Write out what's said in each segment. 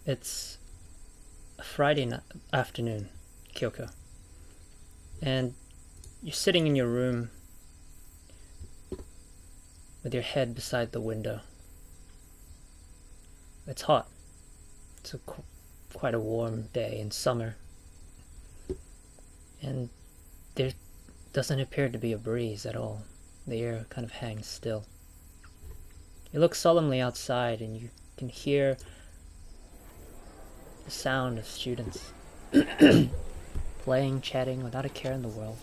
It's a Friday afternoon, Kyoko, and you're sitting in your room with your head beside the window. It's hot. It's quite a warm day in summer, and there doesn't appear to be a breeze at all. The air kind of hangs still. You look solemnly outside and you can hear the sound of students playing, chatting without a care in the world.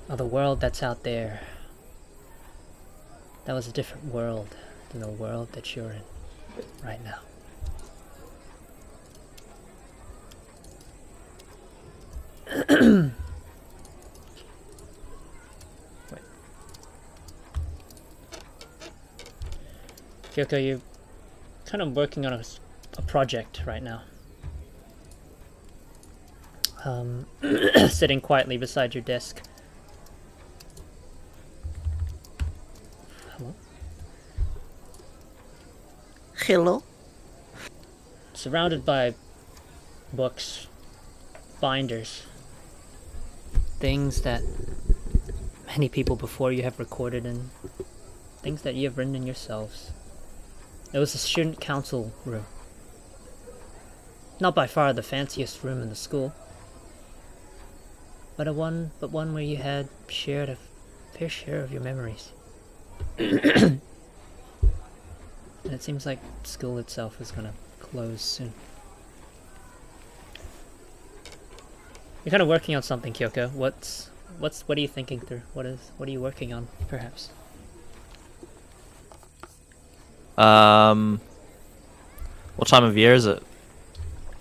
Oh, the world that's out there. That was a different world than the world that you're in right now. Wait. Kyoko, you're kind of working on a project right now. Sitting quietly beside your desk. Hello? Hello? Surrounded by books, binders, things that many people before you have recorded and things that you have written in yourselves. It was the student council room. Not by far the fanciest room in the school, but one where you had shared a fair share of your memories. And it seems like school itself is gonna close soon. You're kind of working on something, Kyoko. What are you thinking through? What are you working on, perhaps? What time of year is it?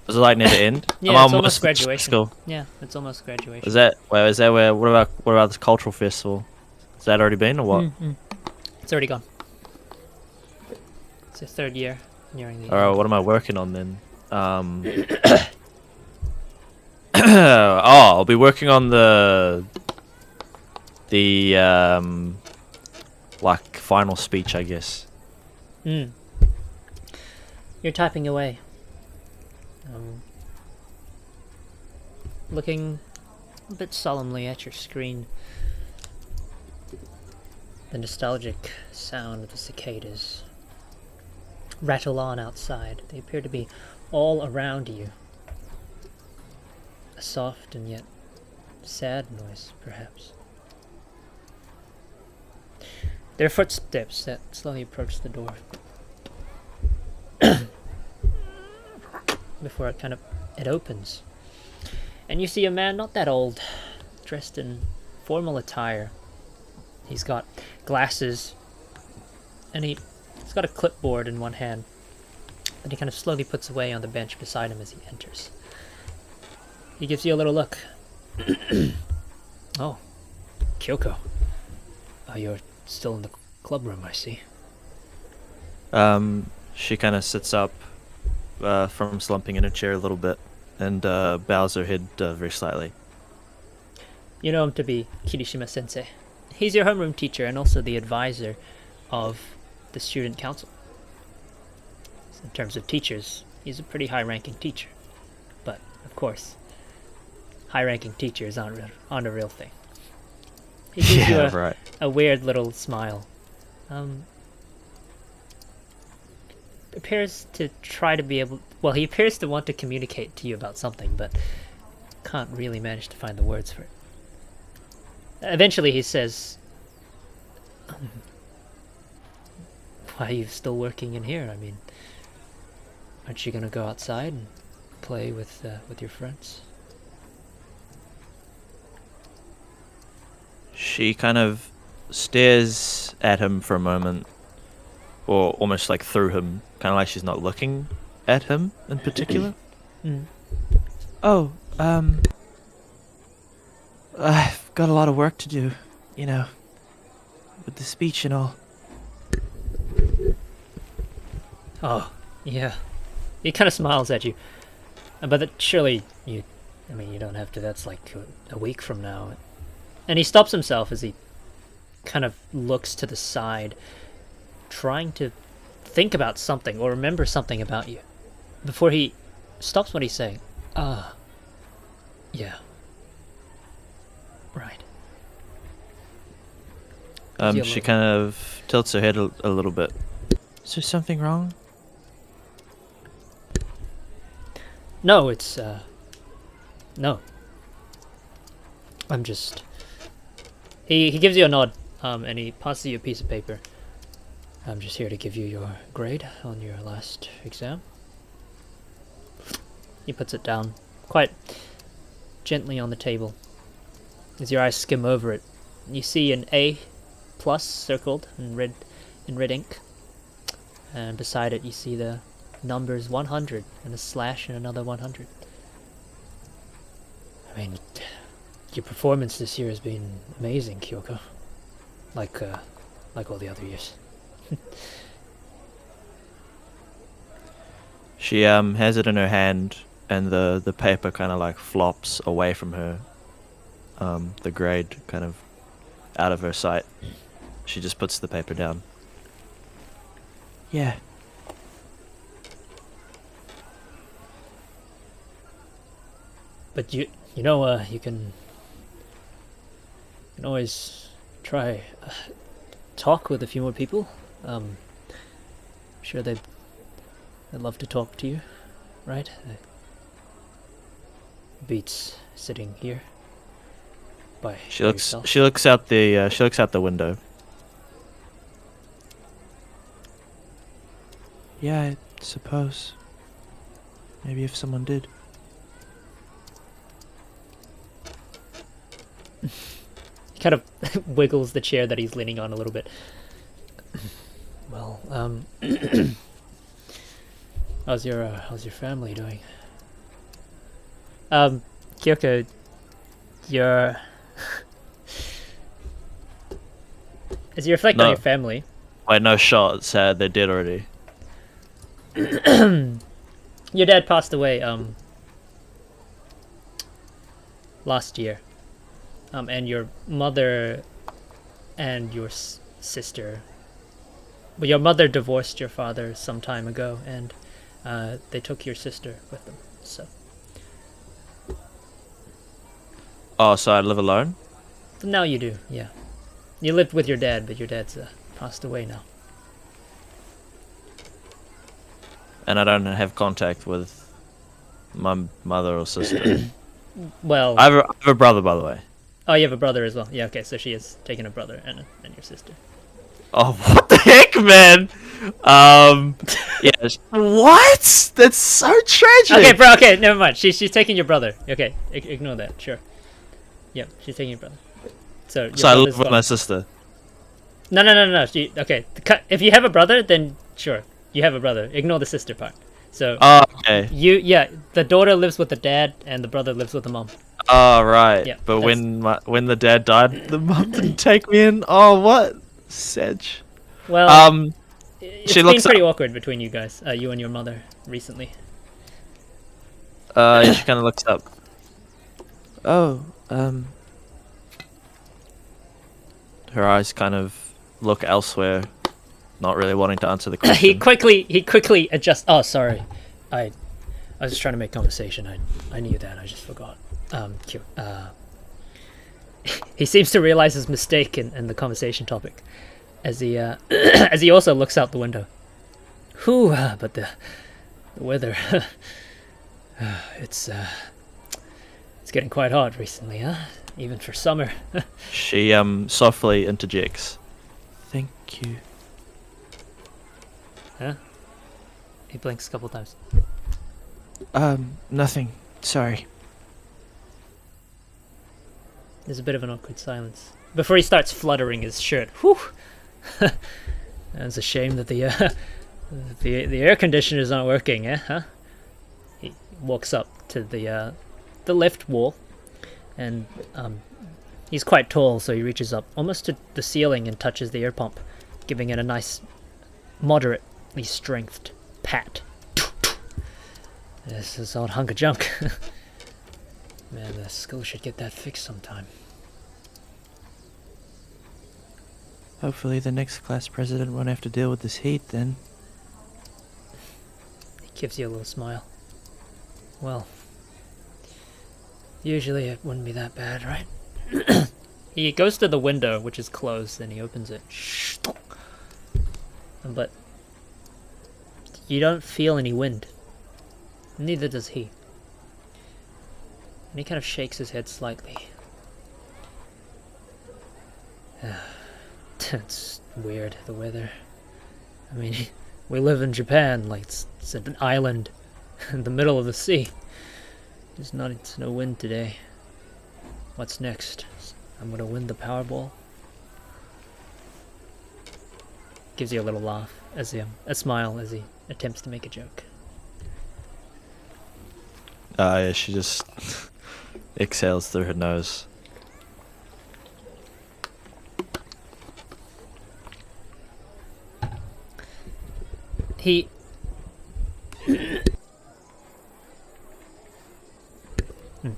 Is it like near the end? Yeah, it's almost graduation. School. Yeah, it's almost graduation. Is that where? What about this cultural festival? Has that already been or what? It's already gone. It's the third year, nearing the Alright, end. what am I working on then? I'll be working on the like final speech, I guess. You're typing away. Looking a bit solemnly at your screen. The nostalgic sound of the cicadas rattle on outside. They appear to be all around you. A soft and yet sad noise, perhaps. There are footsteps that slowly approach the door. Before it opens. And you see a man not that old, dressed in formal attire. He's got glasses, and he's got a clipboard in one hand that he kind of slowly puts away on the bench beside him as he enters. He gives you a little look. Oh, Kyoko. You're still in the club room, I see. She kind of sits up from slumping in a chair a little bit and bows her head very slightly. You know him to be Kirishima-sensei. He's your homeroom teacher and also the advisor of the student council. So in terms of teachers, he's a pretty high-ranking teacher. But, of course, high-ranking teachers aren't a real thing. He gives you a weird little smile. Appears to try to be able... Well, he appears to want to communicate to you about something, but can't really manage to find the words for it. Eventually he says, why are you still working in here? I mean, aren't you gonna go outside and play with your friends? She kind of stares at him for a moment, or almost like through him, kind of like she's not looking at him in particular. Oh, I've got a lot of work to do, you know, with the speech and all. Oh, yeah. He kind of smiles at you. But surely you don't have to, that's like a week from now. And he stops himself as he kind of looks to the side, trying to think about something or remember something about you before he stops what he's saying. Ah, yeah. Right. She kind of tilts her head a little bit. Is there something wrong? No, it's, no. I'm just... He gives you a nod, and he passes you a piece of paper. I'm just here to give you your grade on your last exam. He puts it down quite gently on the table. As your eyes skim over it, you see an A+ circled in red ink. And beside it you see the numbers 100 and a slash and another 100. I mean, your performance this year has been amazing, Kyoko. Like all the other years. She has it in her hand, and the paper kind of like flops away from her. The grade kind of out of her sight. She just puts the paper down. Yeah. But you know, you can always try talk with a few more people. I'm sure they'd love to talk to you, right? Beats sitting here by yourself. She looks out the window. Yeah, I suppose. Maybe if someone did. He kind of wiggles the chair that he's leaning on a little bit. Well, how's your family doing? Kyoko, as you reflect on your family. Wait, no shots. They're dead already. Your dad passed away last year. And your mother and your sister. Well, your mother divorced your father some time ago, and they took your sister with them. So. Oh, so I live alone? Now you do, yeah. You lived with your dad, but your dad's passed away now. And I don't have contact with my mother or sister. Well, I have a brother, by the way. Oh, you have a brother as well. Yeah, okay, so she has taken a brother and your sister. Oh, what the heck, man? Yeah. What? That's so tragic. Okay, bro. Okay, never mind. She's taking your brother. Okay, ignore that. Sure. Yeah, she's taking your brother. So I live with my sister. No. Okay, if you have a brother, then sure, you have a brother. Ignore the sister part. So. Oh, okay. The daughter lives with the dad, and the brother lives with the mom. Oh, right. Yeah, but when the dad died, the mum didn't take me in. Oh, what? Sedge. Well, it's been pretty awkward between you guys, you and your mother, recently. She kind of looks up. Oh, her eyes kind of look elsewhere, not really wanting to answer the question. He quickly adjusts. Oh, sorry. I was just trying to make conversation. I knew that. I just forgot. He seems to realize his mistake in the conversation topic, as he as he also looks out the window. But the weather, it's getting quite hot recently, huh? Even for summer. She softly interjects. Thank you. Huh? He blinks a couple times. Nothing. Sorry. There's a bit of an awkward silence before he starts fluttering his shirt. Whew! It's a shame that the air conditioners aren't working, huh? He walks up to the lift wall, and he's quite tall, so he reaches up almost to the ceiling and touches the air pump, giving it a nice, moderately strengthed pat. This is old hunk of junk. Man, the school should get that fixed sometime. Hopefully the next class president won't have to deal with this heat then. Gives you a little smile. Well, usually it wouldn't be that bad, right? He goes to the window, which is closed, and he opens it. But you don't feel any wind. Neither does he. And he kind of shakes his head slightly. It's weird, the weather. I mean, we live in Japan, like it's an island in the middle of the sea. It's no wind today. What's next? I'm gonna win the Powerball. Gives you a little laugh, a smile as he attempts to make a joke. Yeah, she just exhales through her nose.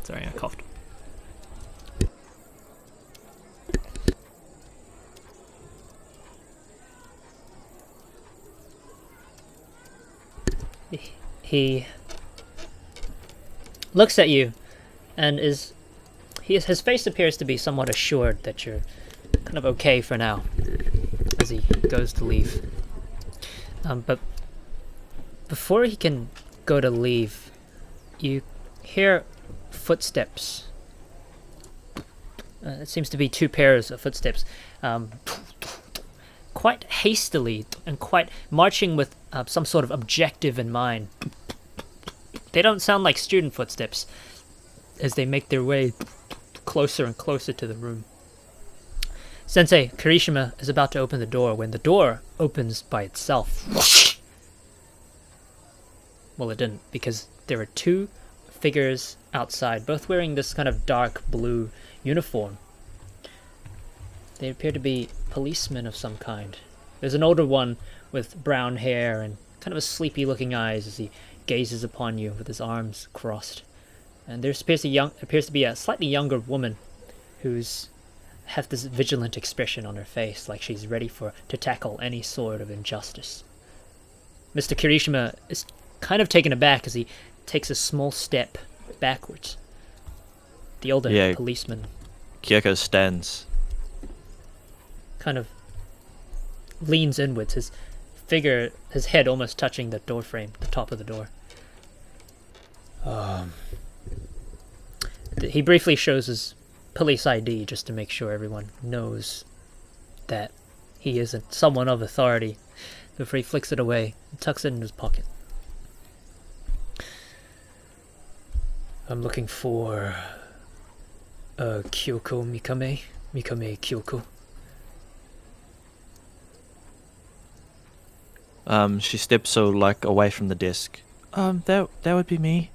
Sorry, I coughed. He looks at you, and his face appears to be somewhat assured that you're kind of okay for now, as he goes to leave. But before he can go to leave, you hear footsteps. It seems to be two pairs of footsteps, quite hastily and quite marching with some sort of objective in mind. They don't sound like student footsteps as they make their way closer and closer to the room. Sensei Kirishima is about to open the door when the door opens by itself. Well, it didn't, because there are two figures outside, both wearing this kind of dark blue uniform. They appear to be policemen of some kind. There's an older one with brown hair and kind of a sleepy looking eyes as he gazes upon you with his arms crossed. And there appears to be a slightly younger woman who's has this vigilant expression on her face, like she's ready to tackle any sort of injustice. Mr. Kirishima is kind of taken aback as he takes a small step backwards. The older policeman Kyoko stands. Kind of leans inwards, his head almost touching the door frame, the top of the door. He briefly shows his police ID just to make sure everyone knows that he isn't someone of authority before he flicks it away and tucks it in his pocket. I'm looking for Kyoko Mikamei. Mikamei Kyoko. She steps away from the desk. That would be me.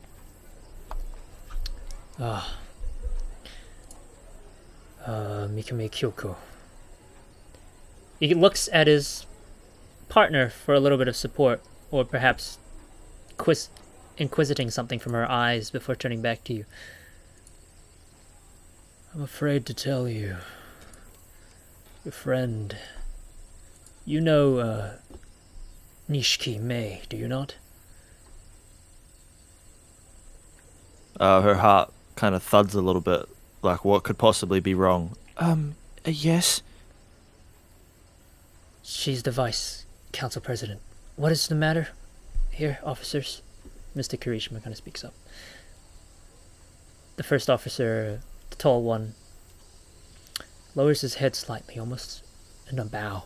Mikamei Kyoko. He looks at his partner for a little bit of support, or perhaps inquisiting something from her eyes before turning back to you. I'm afraid to tell you, your friend, you know Nishiki Mei, do you not? Her heart kind of thuds a little bit, like what could possibly be wrong. Yes. She's the vice council president. What is the matter here, officers? Mr. Kirishima kind of speaks up. The first officer, the tall one, lowers his head slightly, almost in a bow.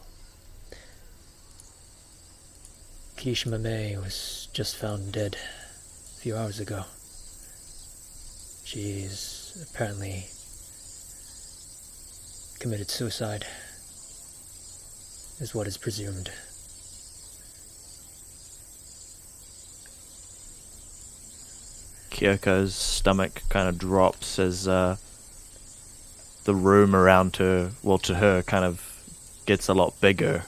Kirishima Mei was just found dead a few hours ago. She's apparently committed suicide, is what is presumed. Kyoko's stomach kind of drops as the room around her, well, to her, kind of gets a lot bigger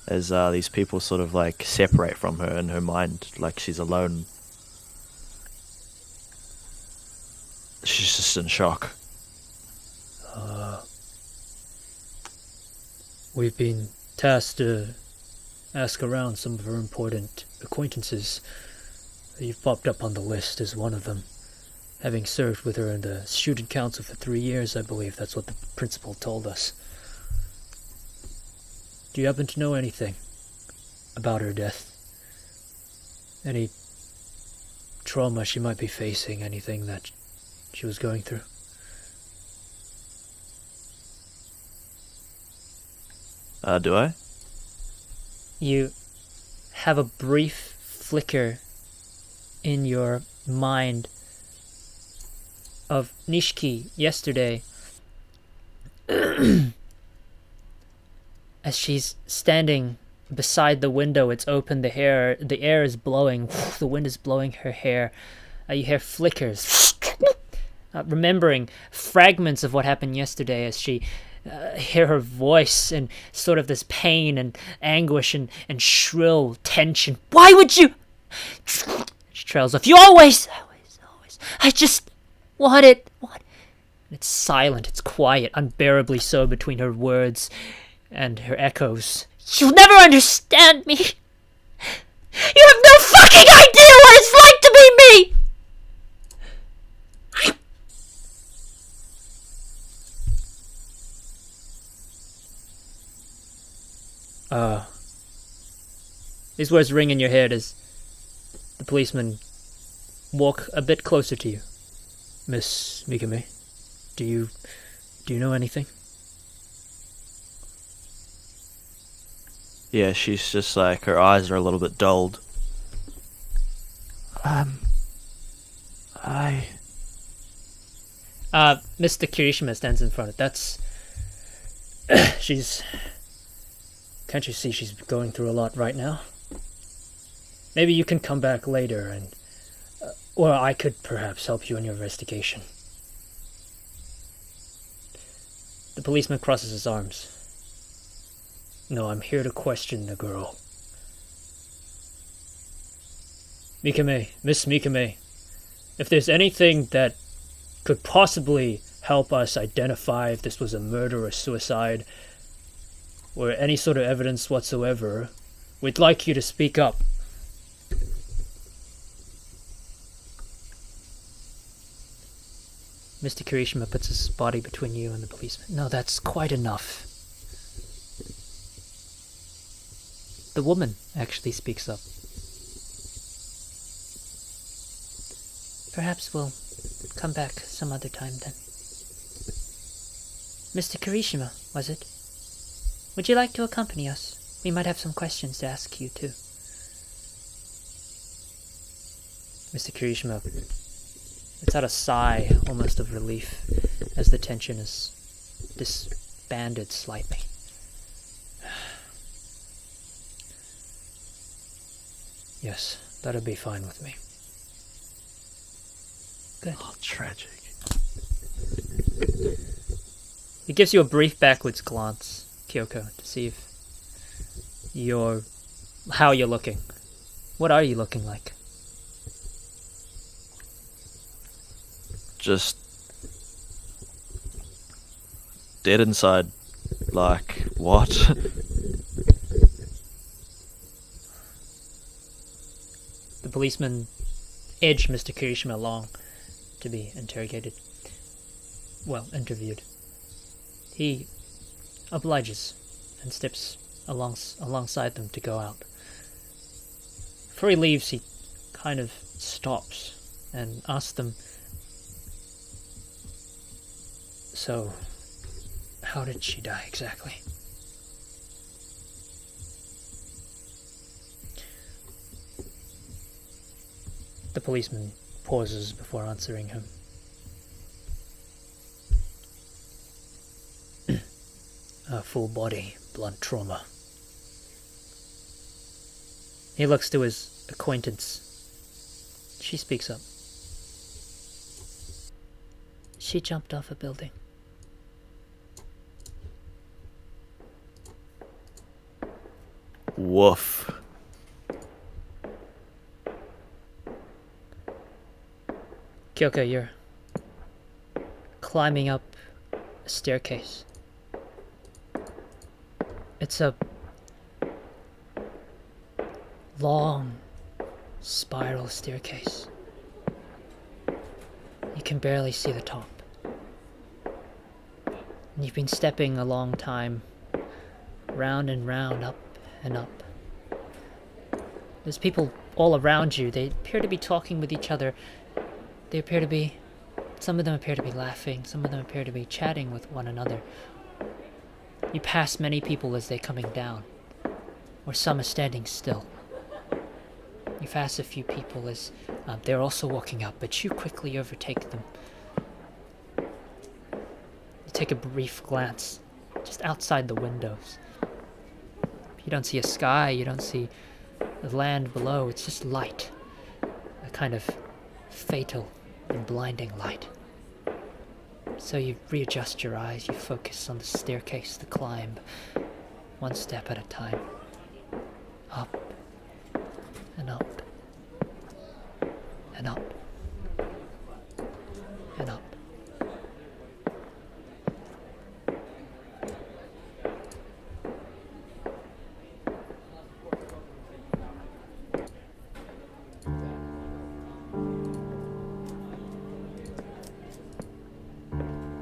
as these people sort of like separate from her in her mind, like she's alone. She's just in shock. We've been tasked to ask around some of her important acquaintances. You've popped up on the list as one of them. Having served with her in the student council for 3 years, I believe that's what the principal told us. Do you happen to know anything about her death? Any trauma she might be facing, anything that she was going through? Do I? You have a brief flicker in your mind of Nishiki yesterday as she's standing beside the window. It's open, the air is blowing, the wind is blowing her hair. You hear flickers, remembering fragments of what happened yesterday as she hear her voice and sort of this pain and anguish and shrill tension. Why would you? She trails off. You always. I just wanted. And it's silent. It's quiet, unbearably so between her words and her echoes. You'll never understand me. You have no fucking idea what it's like to be me. These words ring in your head as the policeman walk a bit closer to you. Miss Mikamei, do you know anything? Yeah, she's just like, her eyes are a little bit dulled. Mr. Kirishima stands in front of it. That's... she's... Can't you see she's going through a lot right now? Maybe you can come back later and... or I could perhaps help you in your investigation. The policeman crosses his arms. No, I'm here to question the girl. Mikamei, Miss Mikamei, if there's anything that could possibly help us identify if this was a murder or suicide, or any sort of evidence whatsoever, we'd like you to speak up. Mr. Kirishima puts his body between you and the policeman. No, that's quite enough. The woman actually speaks up. Perhaps we'll come back some other time then. Mr. Kirishima, was it? Would you like to accompany us? We might have some questions to ask you too. Mr. Kirishima lets out a sigh, almost of relief, as the tension is disbanded slightly. Yes, that'd be fine with me. Good. Oh, tragic. He gives you a brief backwards glance, Kyoko, to see if how you're looking. What are you looking like? Just dead inside. Like, what? The policeman edged Mr. Kirishima along to be interrogated. Well, interviewed. He obliges and steps alongside them to go out. Before he leaves, he kind of stops and asks them, so, how did she die exactly? The policeman pauses before answering him. A full body blunt trauma. He looks to his acquaintance. She speaks up. She jumped off a building. Woof. Kyoko, you're climbing up a staircase. It's a long spiral staircase. You can barely see the top. And you've been stepping a long time, round and round, up and up. There's people all around you. They appear to be talking with each other. Some of them appear to be laughing. Some of them appear to be chatting with one another. You pass many people as they're coming down, or some are standing still. You pass a few people as they're also walking up, but you quickly overtake them. You take a brief glance just outside the windows. You don't see a sky, you don't see the land below, it's just light. A kind of fatal and blinding light. So you readjust your eyes, you focus on the staircase to climb, one step at a time. Up, and up, and up, and up.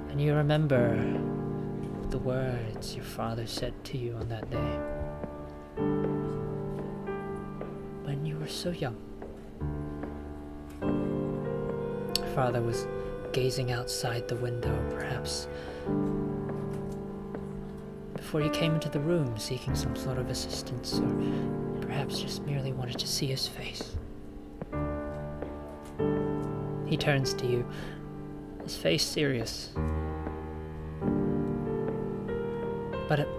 And you remember the words your father said to you on that day. When you were so young. Your father was gazing outside the window, perhaps before you came into the room seeking some sort of assistance, or perhaps just merely wanted to see his face. He turns to you, his face serious. But it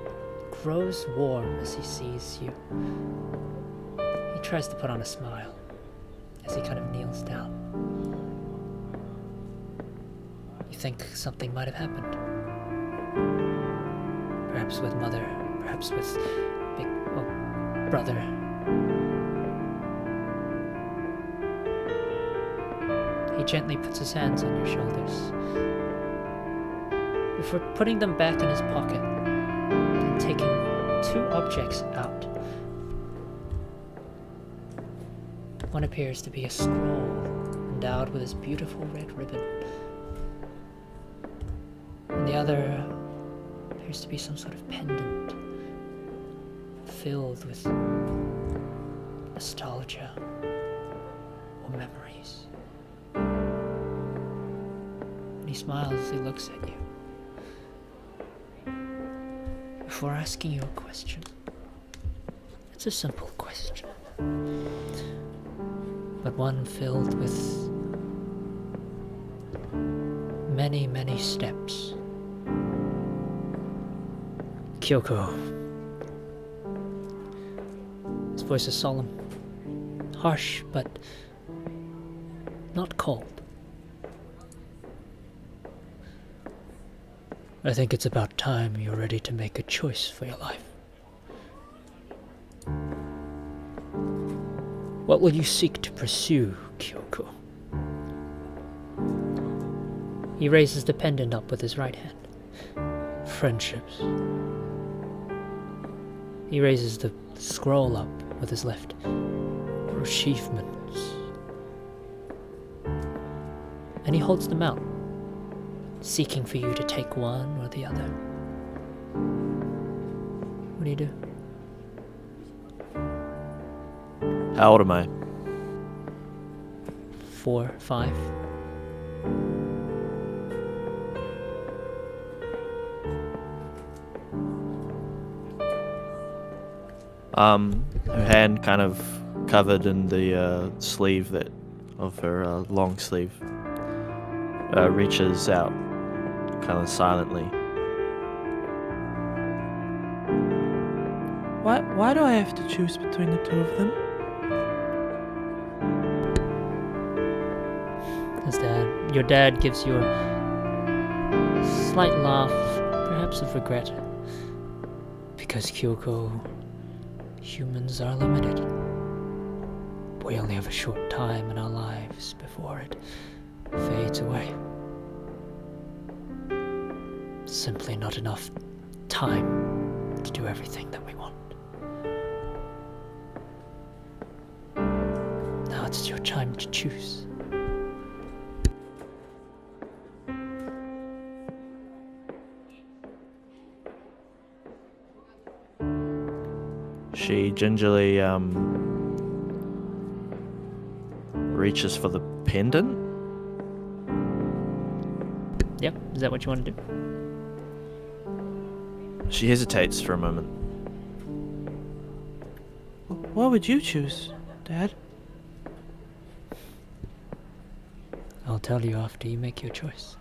grows warm as he sees you. He tries to put on a smile as he kind of kneels down. You think something might have happened. Perhaps with mother, perhaps with brother. He gently puts his hands on your shoulders before putting them back in his pocket and taking two objects out. One appears to be a scroll endowed with this beautiful red ribbon, and the other appears to be some sort of pendant filled with nostalgia or memories. And he smiles as he looks at you. Before asking you a question, it's a simple question, but one filled with many, many steps. Kyoko. His voice is solemn, harsh, but not cold. I think it's about time you're ready to make a choice for your life. What will you seek to pursue, Kyoko? He raises the pendant up with his right hand. Friendships. He raises the scroll up with his left. Achievements. And he holds them out, seeking for you to take one or the other. What do you do? How old am I? 4, 5. Her hand kind of covered in the sleeve of her long sleeve reaches out kind of silently. Why do I have to choose between the two of them? Your dad gives you a slight laugh, perhaps of regret. Because Kyoko, humans are limited. We only have a short time in our lives before it fades away. Simply not enough time to do everything that we want. it's your time to choose. She gingerly reaches for the pendant. Yep, is that what you want to do? She hesitates for a moment. What would you choose, Dad? I'll tell you after you make your choice.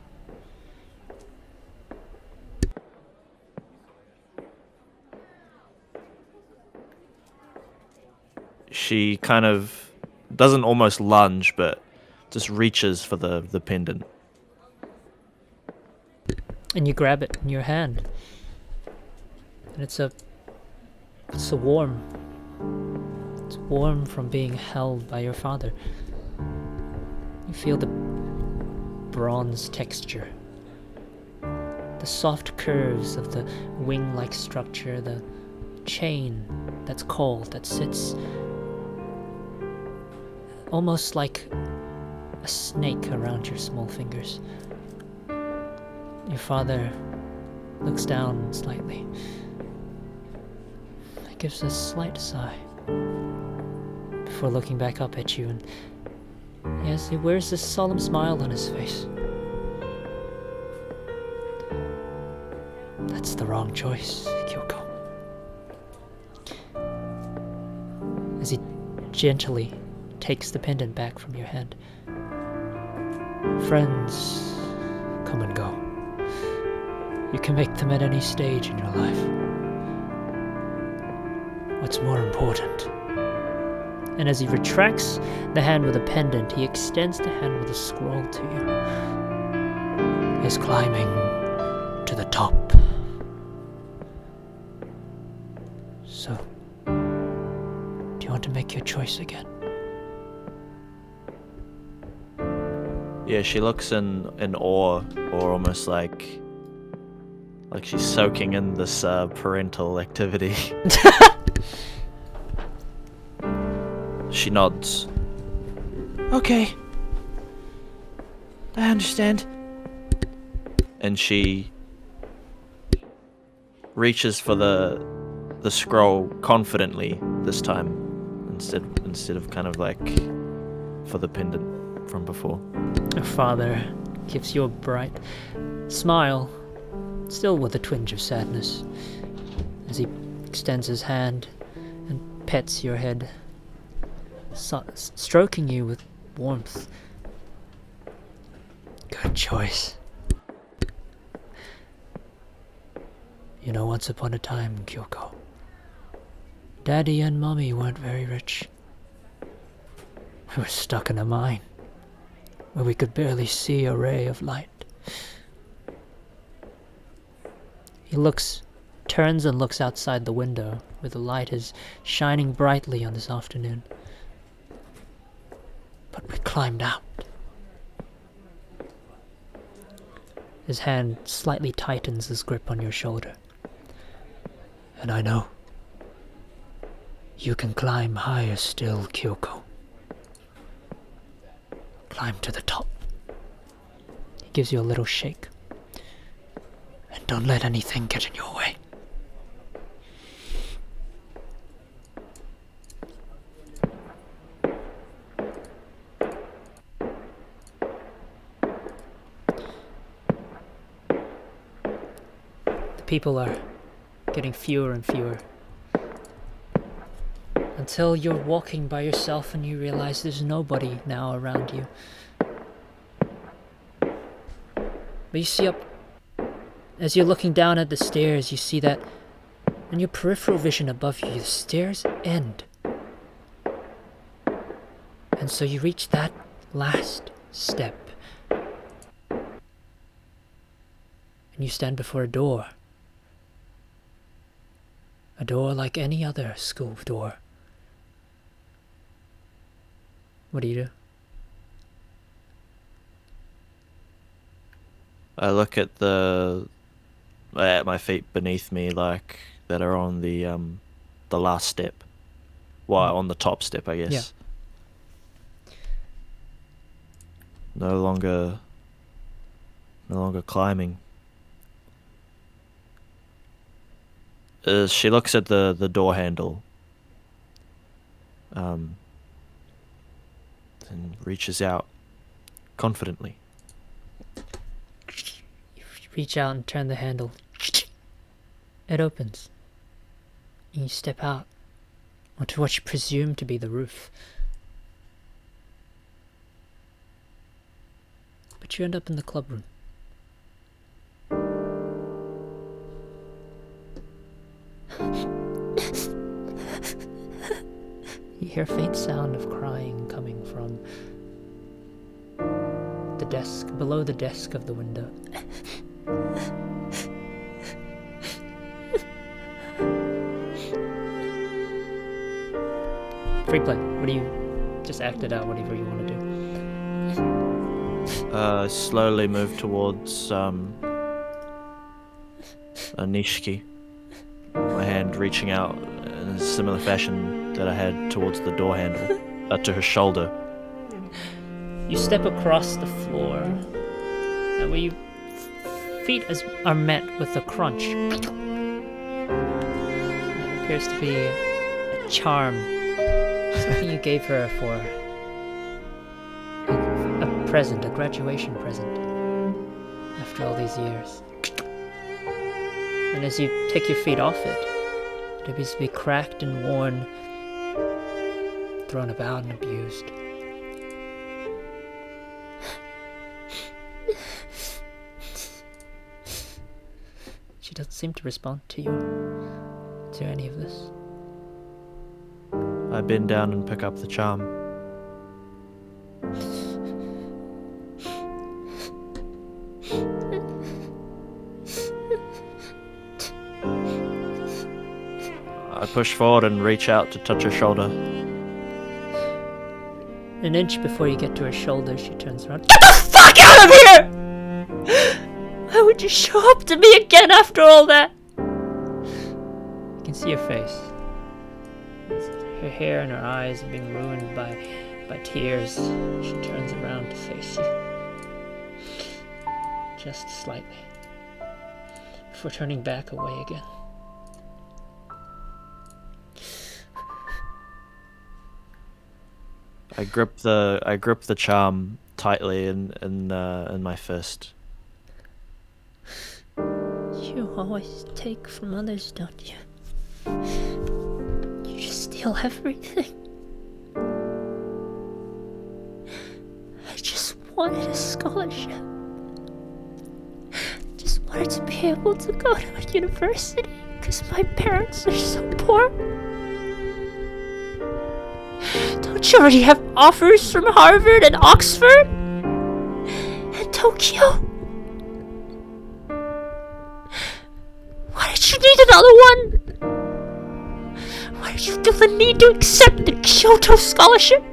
She kind of doesn't almost lunge, but just reaches for the pendant. And you grab it in your hand. And it's warm. It's warm from being held by your father. You feel the bronze texture, the soft curves of the wing-like structure, the chain that's cold, that sits almost like a snake around your small fingers. Your father looks down slightly. He gives a slight sigh before looking back up at you, and yes, he wears this solemn smile on his face. That's the wrong choice, Kyoko. As he gently takes the pendant back from your hand. Friends come and go. You can make them at any stage in your life. What's more important? And as he retracts the hand with a pendant, he extends the hand with a scroll to you. Is climbing to the top. So, do you want to make your choice again? Yeah, she looks in awe, or almost like she's soaking in this parental activity. She nods. Okay. I understand. And she reaches for the scroll confidently this time, instead of kind of like for the pendant from before. Your father gives you a bright smile, still with a twinge of sadness, as he extends his hand and pets your head, stroking you with warmth. Good choice. You know, once upon a time, Kyoko, Daddy and Mommy weren't very rich. We were stuck in a mine where we could barely see a ray of light. He turns and looks outside the window where the light is shining brightly on this afternoon. But we climbed out. His hand slightly tightens his grip on your shoulder. And I know you can climb higher still, Kyoko. Climb to the top. He gives you a little shake. And don't let anything get in your way. The people are getting fewer and fewer, until you're walking by yourself and you realize there's nobody now around you. But you see as you're looking down at the stairs, you see that in your peripheral vision above you, the stairs end. And so you reach that last step. And you stand before a door. A door like any other school door. What do you do? I look at my feet beneath me, like that are on the last step. Well, on the top step, I guess. No longer climbing. She looks at the door handle. And reaches out confidently. You reach out and turn the handle. It opens. And you step out onto what you presume to be the roof. But you end up in the club room. You hear a faint sound of crying coming from the desk, below the desk of the window. Free play. What do you... Just act it out, whatever you want to do. Slowly move towards a Nishiki. My hand reaching out in a similar fashion that I had towards the door handle, to her shoulder. You step across the floor, and where your feet are met with a crunch. It appears to be a charm, something you gave her for a present, a graduation present, after all these years. And as you take your feet off it, it appears to be cracked and worn, thrown about and abused. She doesn't seem to respond to you, to any of this. I bend down and pick up the charm. I push forward and reach out to touch her shoulder. An inch before you get to her shoulder, she turns around. Get the fuck out of here! Why would you show up to me again after all that? You can see her face. Her hair and her eyes have been ruined by tears. She turns around to face you. Just slightly. Before turning back away again. I grip the charm tightly in my fist. You always take from others, don't you? You just steal everything. I just wanted a scholarship. Just wanted to be able to go to a university because my parents are so poor. Don't you already have offers from Harvard and Oxford? And Tokyo? Why did you need another one? Why did you feel the need to accept the Kyoto scholarship?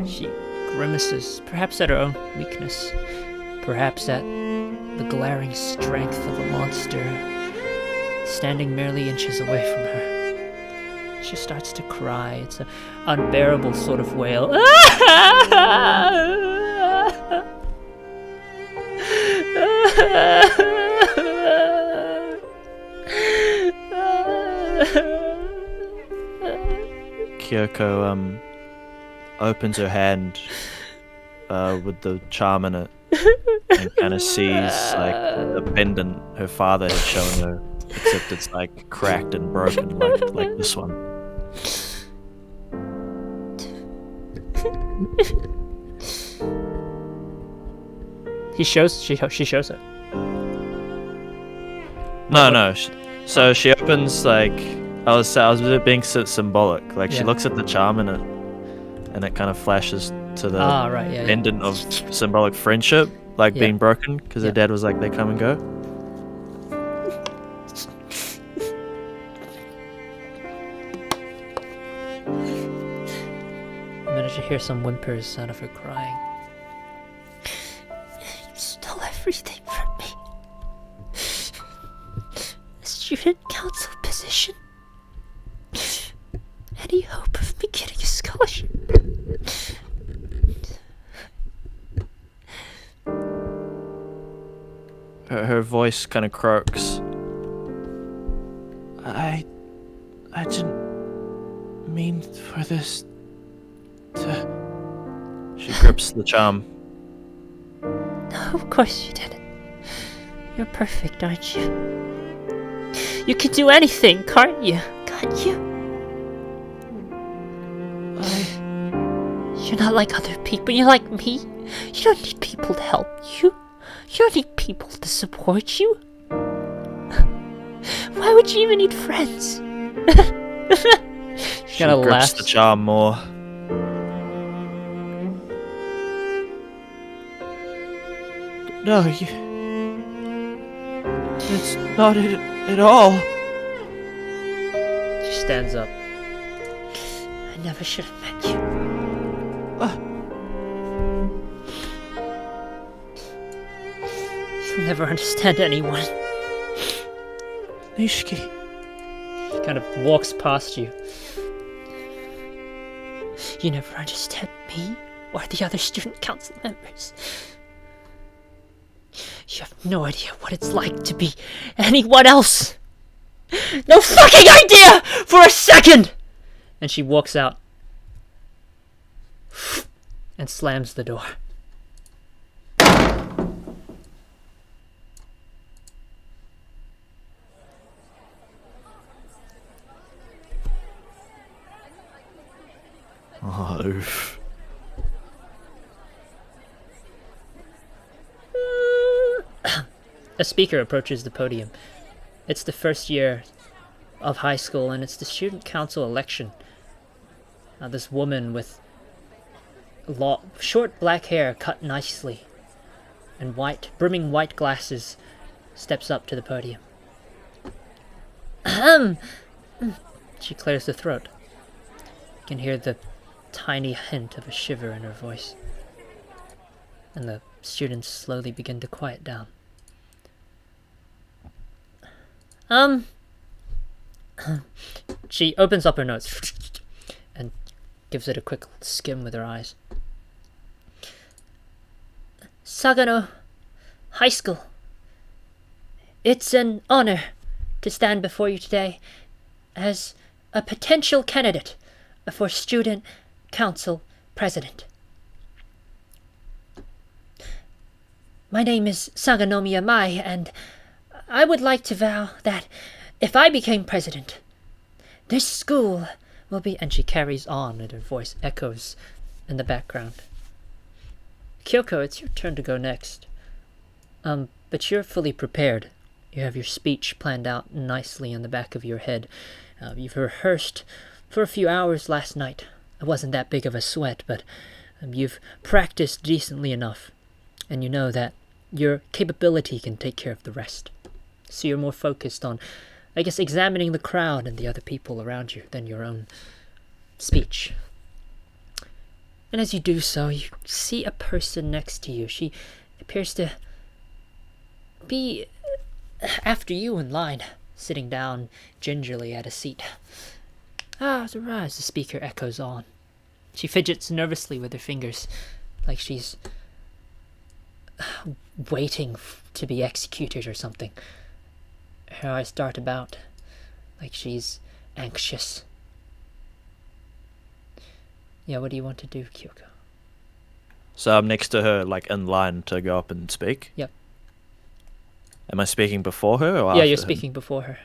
She grimaces, perhaps at her own weakness, perhaps at the glaring strength of a monster standing merely inches away from her. She starts to cry. It's an unbearable sort of wail. Kyoko opens her hand with the charm in it and kind of sees like the pendant her father had shown her, except it's like cracked and broken like this one. She shows it. No. So she opens like I was being symbolic. Like she looks at the charm in it, and it kind of flashes to the pendant of symbolic friendship, like being broken because her dad was like, they come and go. And then you hear some whimpers out of her crying. You stole everything from me. A student council position. Any hope of me getting a scholarship. voice kind of croaks. I didn't mean for this to... She grips the charm. No, of course you didn't. You're perfect, aren't you? You can do anything, can't you? Can't you? You're not like other people. You're like me. You don't need people to help you. You don't need people to support you. Why would you even need friends? She grips the charm more. No, it's not it at all. She stands up. I never should have met you. You'll never understand anyone. Nishiki. She kind of walks past you. You never understand me or the other student council members. You have no idea what it's like to be anyone else. No fucking idea for a second! And she walks out and slams the door. Oh, oof. A speaker approaches the podium. It's the first year of high school, and it's the student council election. This woman with short black hair cut nicely and brimming white glasses steps up to the podium. She clears her throat. You can hear the tiny hint of a shiver in her voice. And the students slowly begin to quiet down. She opens up her notes and gives it a quick skim with her eyes. Sagano High School. It's an honor to stand before you today as a potential candidate for student council president. My name is Sagano Mikamei, and I would like to vow that if I became president, this school will be... And she carries on, and her voice echoes in the background. Kyoko, it's your turn to go next. But you're fully prepared. You have your speech planned out nicely in the back of your head. You've rehearsed for a few hours last night. It wasn't that big of a sweat, but you've practiced decently enough. And you know that your capability can take care of the rest. So you're more focused on, I guess, examining the crowd and the other people around you than your own speech. And as you do so, you see a person next to you. She appears to be after you in line, sitting down gingerly at a seat. Rise, the speaker echoes on. She fidgets nervously with her fingers, like she's waiting to be executed or something. Her eyes dart about, like she's anxious. Yeah, what do you want to do, Kyoko? So I'm next to her, like in line to go up and speak? Yep. Am I speaking before her or after Yeah, you're him? speaking before her.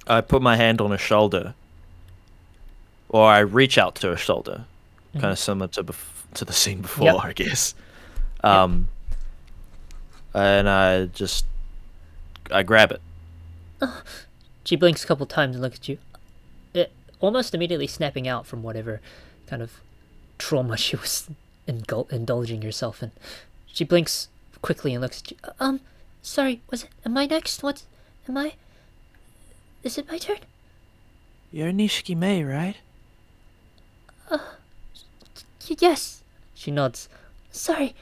I put my hand on her shoulder, or I reach out to her shoulder, kind of similar to the scene before, Yep. I guess. Yep. And I grab it. She blinks a couple times and looks at you, almost immediately snapping out from whatever kind of trauma she was indulging herself in. She blinks quickly and looks at you. Sorry, am I next? Is it my turn? You're Nishiki Mei, right? Yes. She nods. Sorry.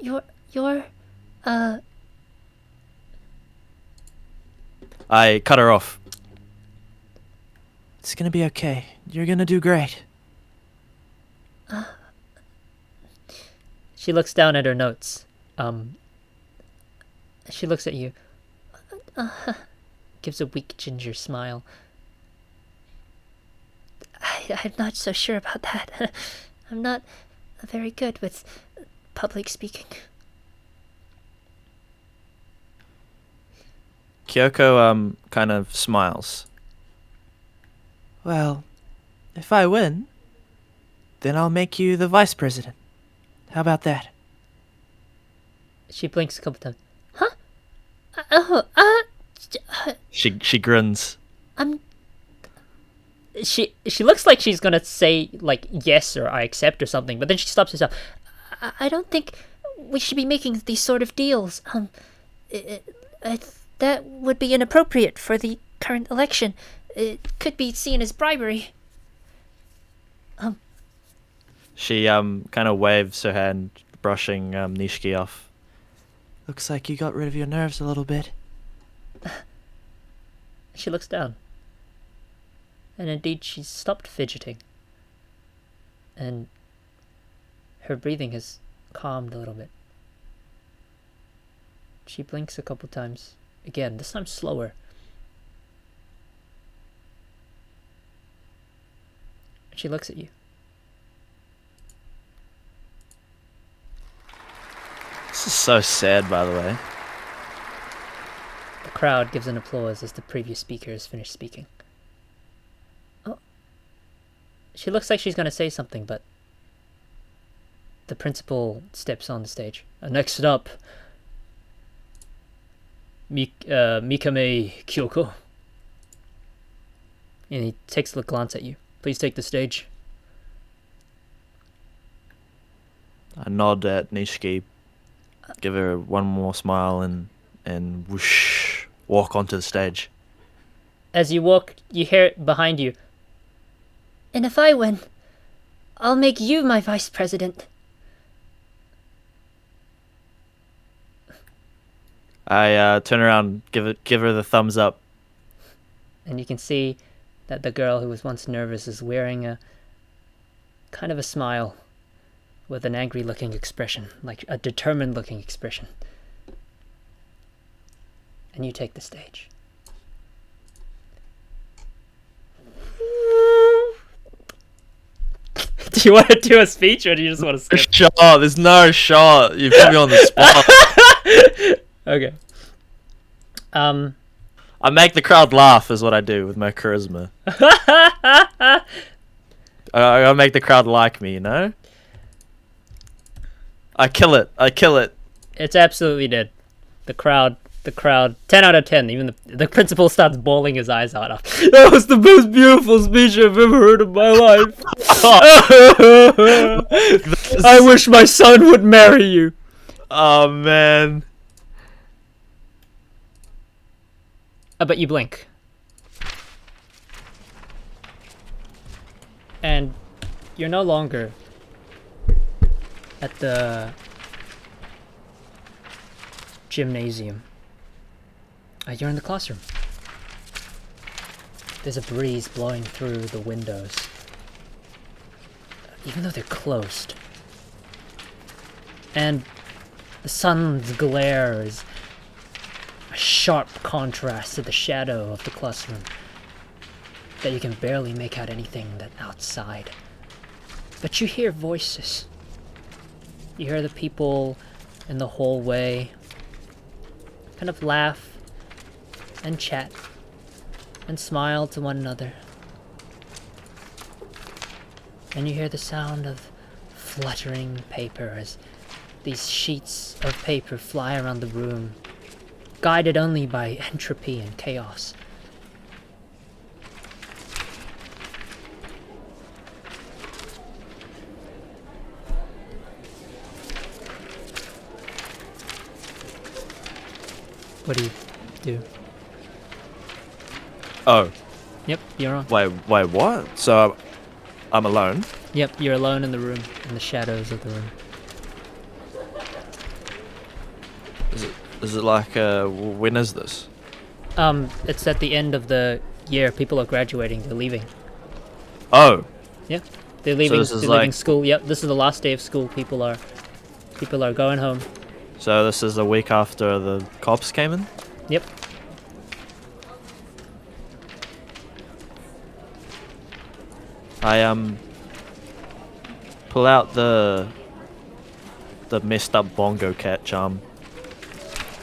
You're, I cut her off. It's gonna be okay. You're gonna do great. She looks down at her notes. She looks at you. Gives a weak ginger smile. I'm not so sure about that. I'm not very good with public speaking. Kyoko kind of smiles. Well, if I win, then I'll make you the vice president. How about that? She blinks a couple times. Huh? She grins. She looks like she's gonna say like yes or I accept or something, but then she stops herself. I don't think we should be making these sort of deals. That would be inappropriate for the current election. It could be seen as bribery. She kind of waves her hand, brushing Nishiki off. Looks like you got rid of your nerves a little bit. She looks down. And indeed, she's stopped fidgeting. And her breathing has calmed a little bit. She blinks a couple times. Again, this time slower. She looks at you. This is so sad, by the way. The crowd gives an applause as the previous speaker has finished speaking. Oh. She looks like she's going to say something, but the principal steps on the stage. Next up, Mikamei Kyoko. And he takes a glance at you. Please take the stage. I nod at Nishiki, give her one more smile, and whoosh, walk onto the stage. As you walk, you hear it behind you. And if I win, I'll make you my vice president. I turn around, give her the thumbs up. And you can see that the girl who was once nervous is wearing a kind of a smile with an angry looking expression, like a determined looking expression. And you take the stage. Do you want to do a speech or do you just want to skip? Shot. There's no shot. You put me on the spot. Okay. I make the crowd laugh is what I do with my charisma. I make the crowd like me, you know? I kill it. It's absolutely dead. The crowd, 10 out of 10. Even the principal starts bawling his eyes out. That was the most beautiful speech I've ever heard in my life. I wish my son would marry you. Oh, man. But you blink. And you're no longer at the gymnasium. You're in the classroom. There's a breeze blowing through the windows. Even though they're closed. And the sun's glare is a sharp contrast to the shadow of the classroom, that you can barely make out anything that's outside. But you hear voices. You hear the people in the hallway kind of laugh and chat and smile to one another. And you hear the sound of fluttering paper as these sheets of paper fly around the room, guided only by entropy and chaos. What do you do? Oh. Yep, you're on. Wait, what? So I'm alone? Yep, you're alone in the room, in the shadows of the room. Is it like, when is this? It's at the end of the year. People are graduating. They're leaving. Oh. Yeah, they're leaving. So this is they're leaving like... school. Yep, this is the last day of school. People are People are going home. So this is a week after the cops came in? Yep. I pull out the messed up bongo cat charm.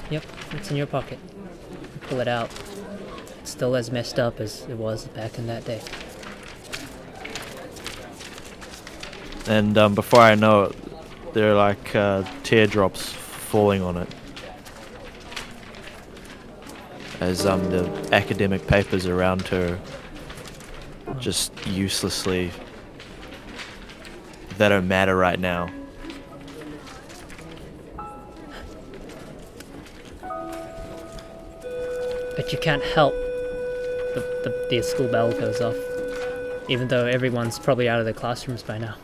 Yep, it's in your pocket. You pull it out. It's still as messed up as it was back in that day. And before I know it, there are like teardrops falling on it. As the academic papers around her just uselessly, that don't matter right now. But you can't help. The school bell goes off. Even though everyone's probably out of their classrooms by now.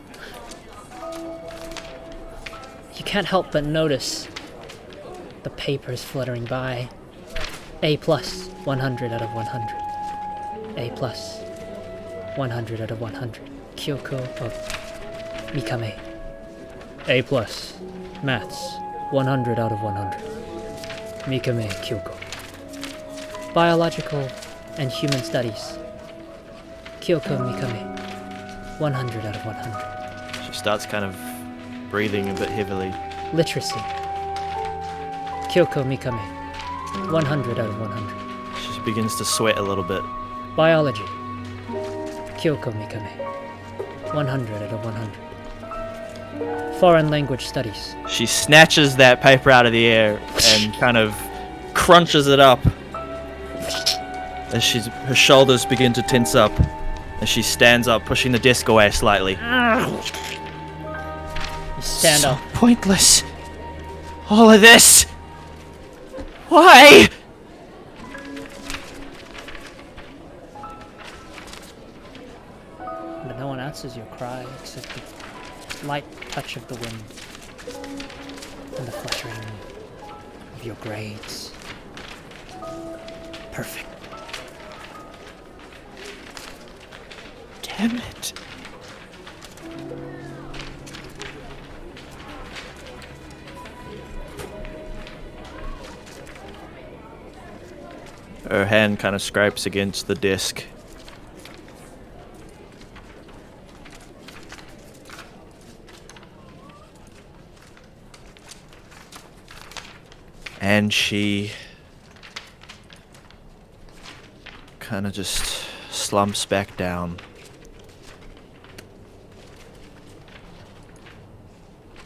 You can't help but notice the papers fluttering by. A+, 100 out of 100. A+, 100 out of 100. Kyoko Mikamei. A+, maths, 100 out of 100. Mikamei Kyoko. Biological and human studies. Kyoko Mikamei, 100 out of 100. She starts kind of breathing a bit heavily. Literacy. Kyoko Mikamei, 100 out of 100. She begins to sweat a little bit. Biology. Kyoko Mikamei, 100 out of 100. Foreign language studies. She snatches that paper out of the air and kind of crunches it up. As her shoulders begin to tense up, as she stands up, pushing the desk away slightly. You stand up. Pointless. All of this. Why? But no one answers your cry except the light touch of the wind and the fluttering of your grades. Perfect. Damn it. Her hand kind of scrapes against the desk. And she kind of just slumps back down.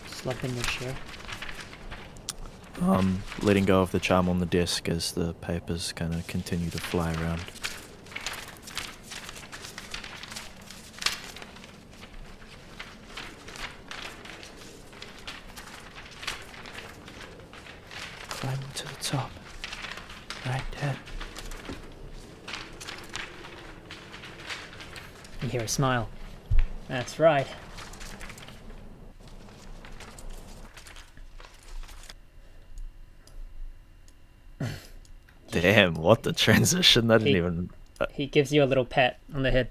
Slump in your chair. Letting go of the charm on the desk as the papers kind of continue to fly around. Climb to the top. Right there. You hear a smile. That's right. Damn, what the transition. I didn't even... He gives you a little pat on the head.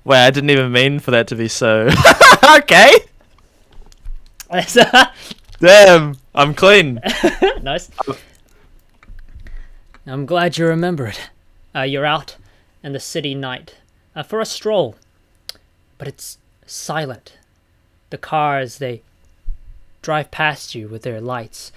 Wait, I didn't even mean for that to be so... Okay! Damn, I'm clean. Nice. I'm glad you remembered. You're out in the city night for a stroll. But it's silent. The cars, they drive past you with their lights.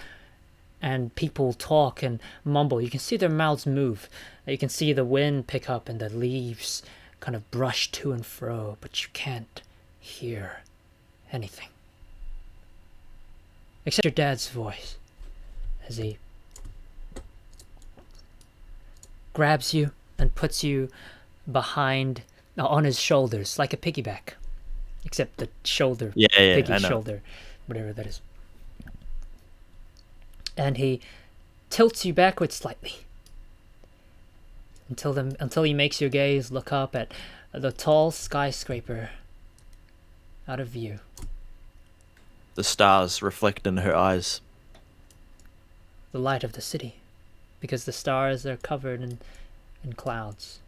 And people talk and mumble. You can see their mouths move. You can see the wind pick up and the leaves kind of brush to and fro, but you can't hear anything. Except your dad's voice as he grabs you and puts you behind, on his shoulders, like a piggyback. Except the shoulder, piggy shoulder, whatever that is. And he tilts you backwards slightly until he makes your gaze look up at the tall skyscraper out of view. The stars reflect in her eyes. The light of the city, because the stars are covered in clouds.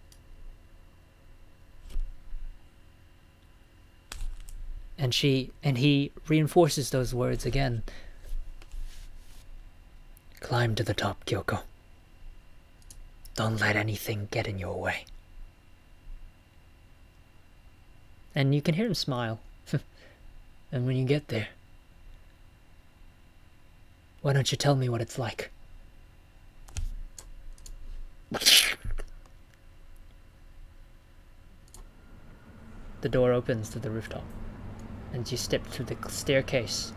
And he reinforces those words again. Climb to the top, Kyoko. Don't let anything get in your way. And you can hear him smile. And when you get there, why don't you tell me what it's like? The door opens to the rooftop, and you step through the staircase.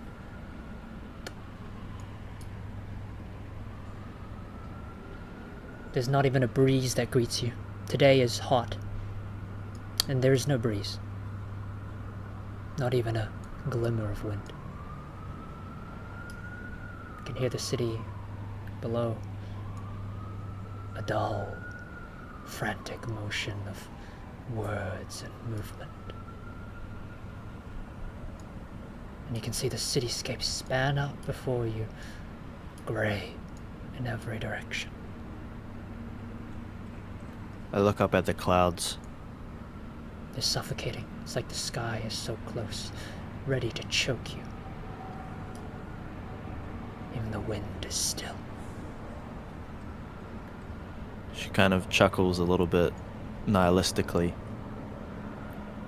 There's not even a breeze that greets you. Today is hot, and there is no breeze. Not even a glimmer of wind. You can hear the city below. A dull, frantic motion of words and movement. And you can see the cityscape span out before you, grey in every direction. I look up at the clouds. They're suffocating. It's like the sky is so close, ready to choke you. Even the wind is still. She kind of chuckles a little bit nihilistically.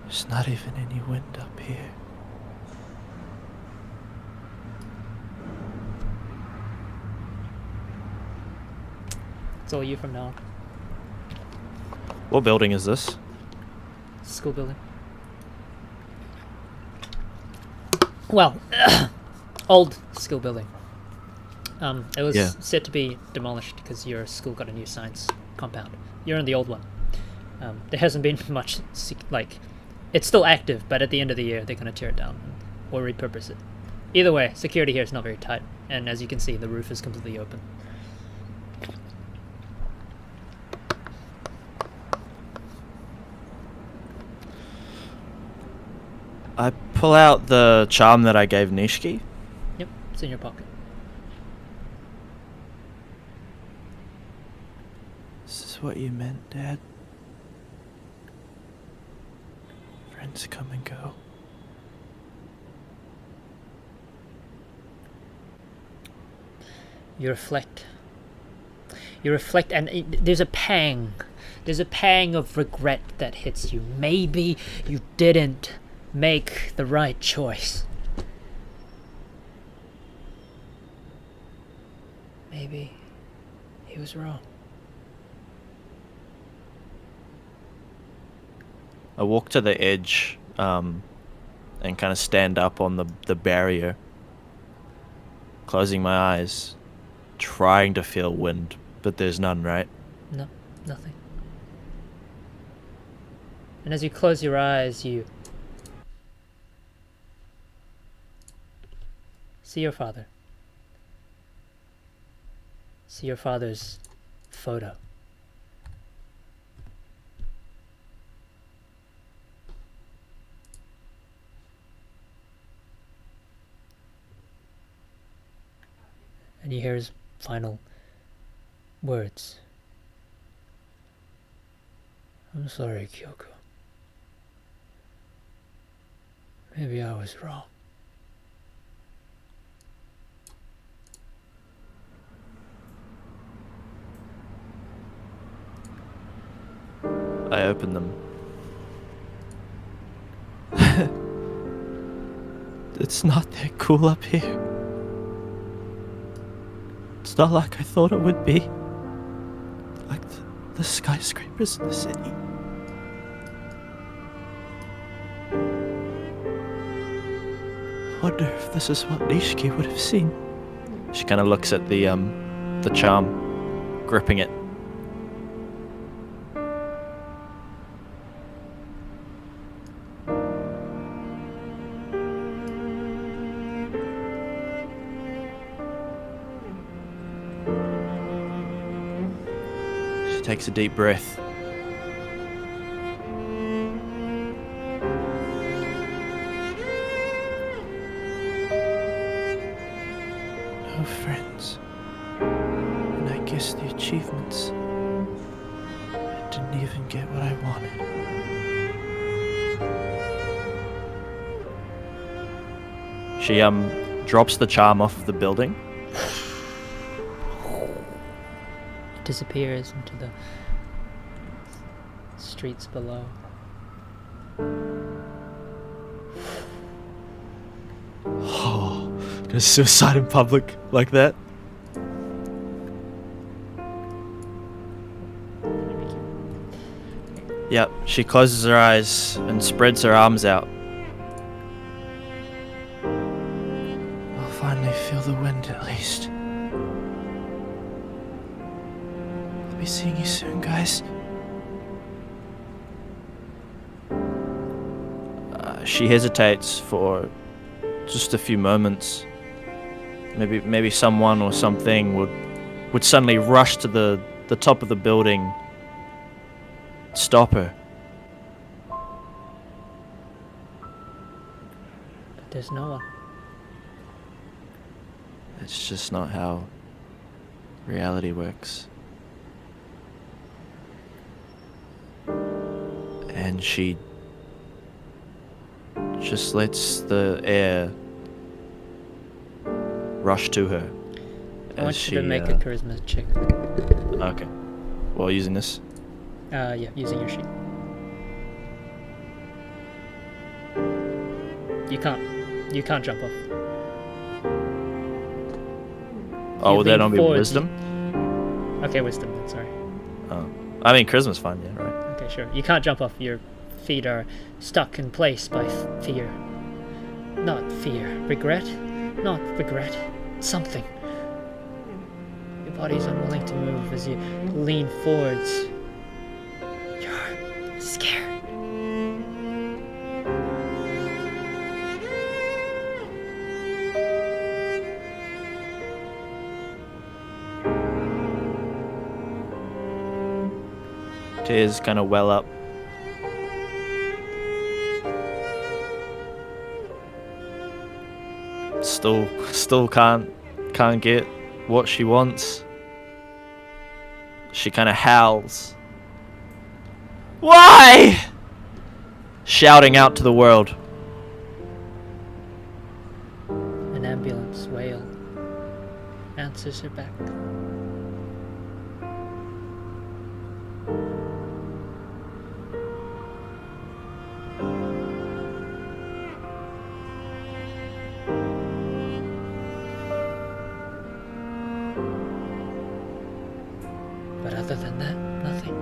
There's not even any wind up here. It's all you from now on. What building is this? School building. Well, old school building. It was set to be demolished because your school got a new science compound. You're in the old one. There hasn't been much, it's still active, but at the end of the year they're going to tear it down or repurpose it. Either way, security here is not very tight, and as you can see, the roof is completely open. I pull out the charm that I gave Nishiki. Yep, it's in your pocket. This is what you meant, Dad? Friends come and go. You reflect. You reflect, and there's a pang. There's a pang of regret that hits you. Maybe you didn't make the right choice. Maybe he was wrong. I walk to the edge and kind of stand up on the barrier, closing my eyes, trying to feel wind, but there's none, right? No, nothing. And as you close your eyes, you see your father. See your father's photo. And you hear his final words. I'm sorry, Kyoko. Maybe I was wrong. I open them. It's not that cool up here. It's not like I thought it would be. Like the skyscrapers in the city. I wonder if this is what Nishiki would have seen. She kind of looks at the charm, gripping it. Takes a deep breath. No friends. And I guess the achievements. I didn't even get what I wanted. She drops the charm off of the building. It disappears into the streets below. Oh, gonna suicide in public like that? Yep, she closes her eyes and spreads her arms out. I'll finally feel the wind at least. I'll be seeing you soon, guys. She hesitates for just a few moments. Maybe someone or something would suddenly rush to the top of the building. Stop her. But there's no one. It's just not how reality works. And she just lets the air rush to her. I want you to make a charisma check. Okay. Well, using this. Yeah, using your sheet. You can't jump off. Oh, would that not be wisdom? Okay, wisdom then, sorry. Oh. I mean, charisma's fine, yeah, right. Okay, sure. You can't jump off. Your feet are stuck in place by fear. Not fear. Regret? Not regret. Something. Your body's unwilling to move as you lean forwards. You're scared. Tears kind of well up. Still can't get what she wants. She kind of howls. Why? Shouting out to the world. An ambulance wail answers her back. But other than that, nothing.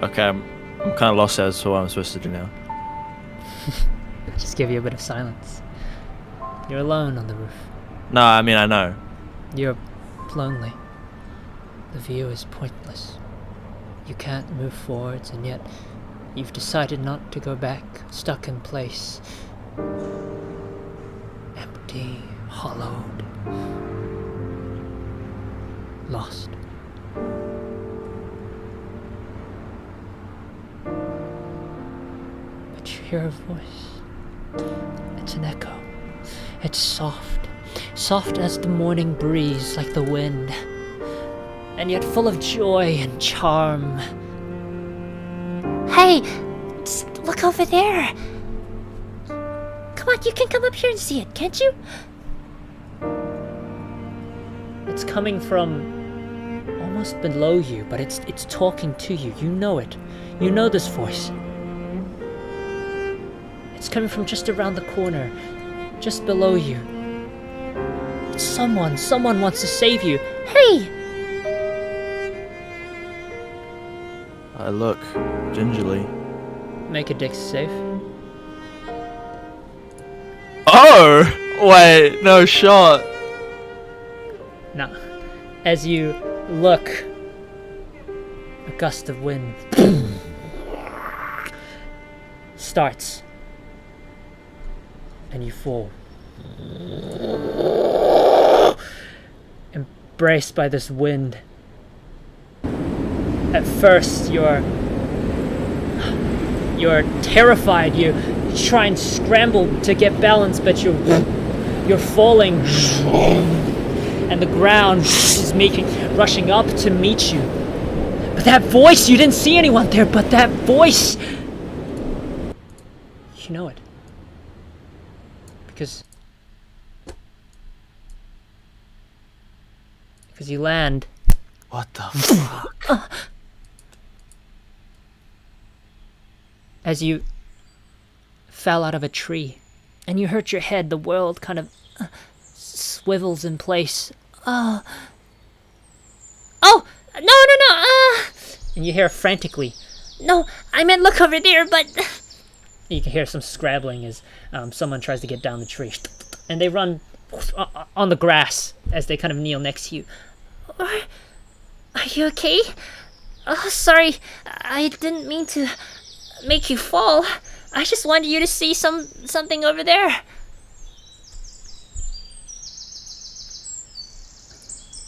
Okay, I'm kind of lost as to what I'm supposed to do now. Just give you a bit of silence. You're alone on the roof. No, I mean, I know. You're lonely. The view is pointless. You can't move forwards, and yet you've decided not to go back, stuck in place. Empty, hollowed, lost. But you hear a voice. It's an echo. It's soft, soft as the morning breeze, like the wind, and yet full of joy and charm. Hey, just look over there. Come on, you can come up here and see it, can't you? It's coming from almost below you, but it's talking to you. You know it. You know this voice. It's coming from just around the corner, just below you. It's someone wants to save you. Hey! I look gingerly. Make a dex save. Oh! Wait, no shot. Now, as you look, a gust of wind starts, and you fall. Embraced by this wind. At first, you're terrified. You try and scramble to get balance, but you're falling. and the ground is rushing up to meet you. But that voice, you didn't see anyone there, but that voice, you know it. Because you land. What the fuck? As you fell out of a tree and you hurt your head, the world kind of swivels in place. Oh, no. And you hear frantically, "No, I meant look over there, but..." You can hear some scrabbling as someone tries to get down the tree. And they run on the grass as they kind of kneel next to you. Are you okay? Oh, sorry. I didn't mean to make you fall. I just wanted you to see something over there.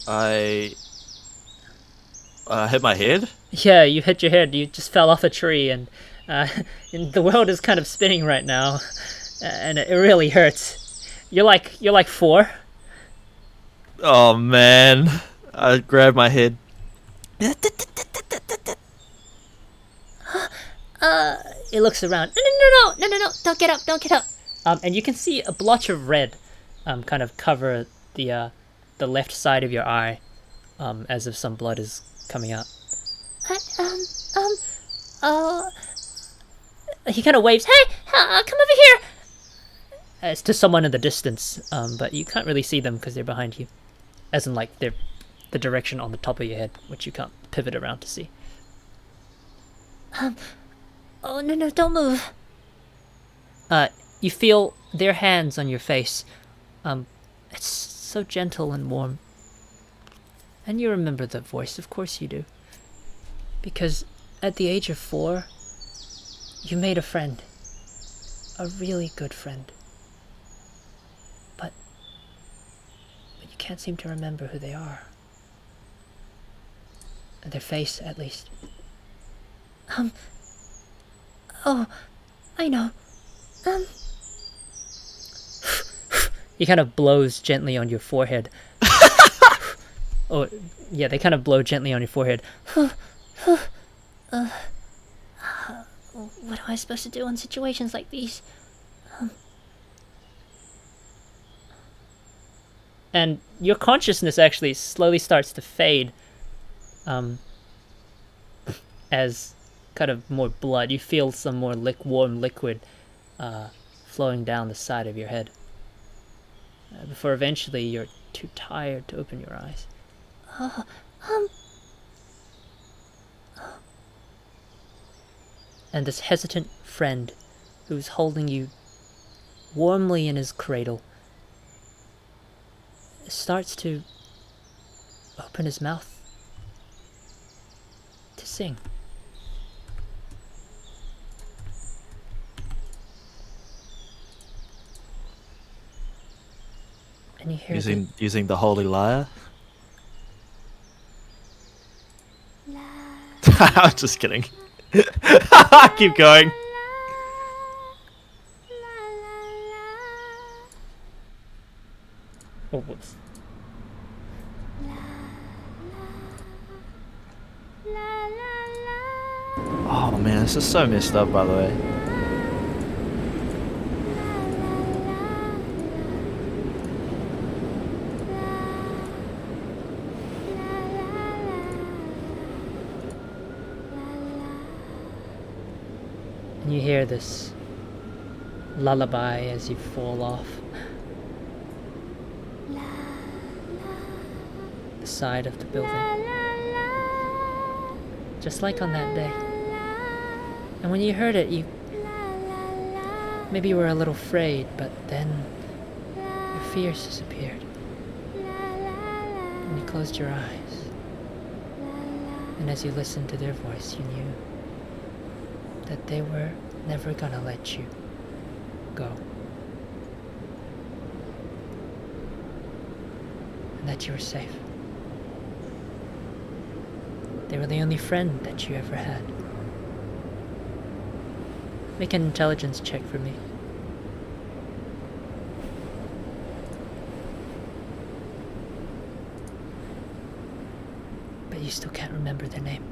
I hit my head? Yeah, you hit your head. You just fell off a tree, and the world is kind of spinning right now, and it really hurts. You're like 4. Oh man. I grabbed my head. It looks around. No, don't get up. And you can see a blotch of red kind of cover the left side of your eye, as if some blood is coming out. He kind of waves, "Hey, come over here!" It's to someone in the distance, but you can't really see them because they're behind you. As in, like, they're the direction on the top of your head, which you can't pivot around to see. Oh, no, don't move. You feel their hands on your face. It's so gentle and warm. And you remember the voice, of course you do. Because at the age of 4, you made a friend. A really good friend. But you can't seem to remember who they are. Their face, at least. Oh, I know. He kind of blows gently on your forehead. Oh, yeah, they kind of blow gently on your forehead. What am I supposed to do in situations like these? And your consciousness actually slowly starts to fade. As kind of more blood, you feel some more warm liquid flowing down the side of your head. Before eventually you're too tired to open your eyes. And this hesitant friend who's holding you warmly in his cradle starts to open his mouth to sing. And you hear using the holy lyre. I'm just kidding. Keep going. Oh, whoops. Oh man, this is so messed up, by the way. And you hear this lullaby as you fall off the side of the building. Just like on that day. And when you heard it, maybe you were a little afraid, but then your fears disappeared. And you closed your eyes. And as you listened to their voice, you knew that they were never gonna let you go. And that you were safe. They were the only friend that you ever had. Make an intelligence check for me. You still can't remember their name.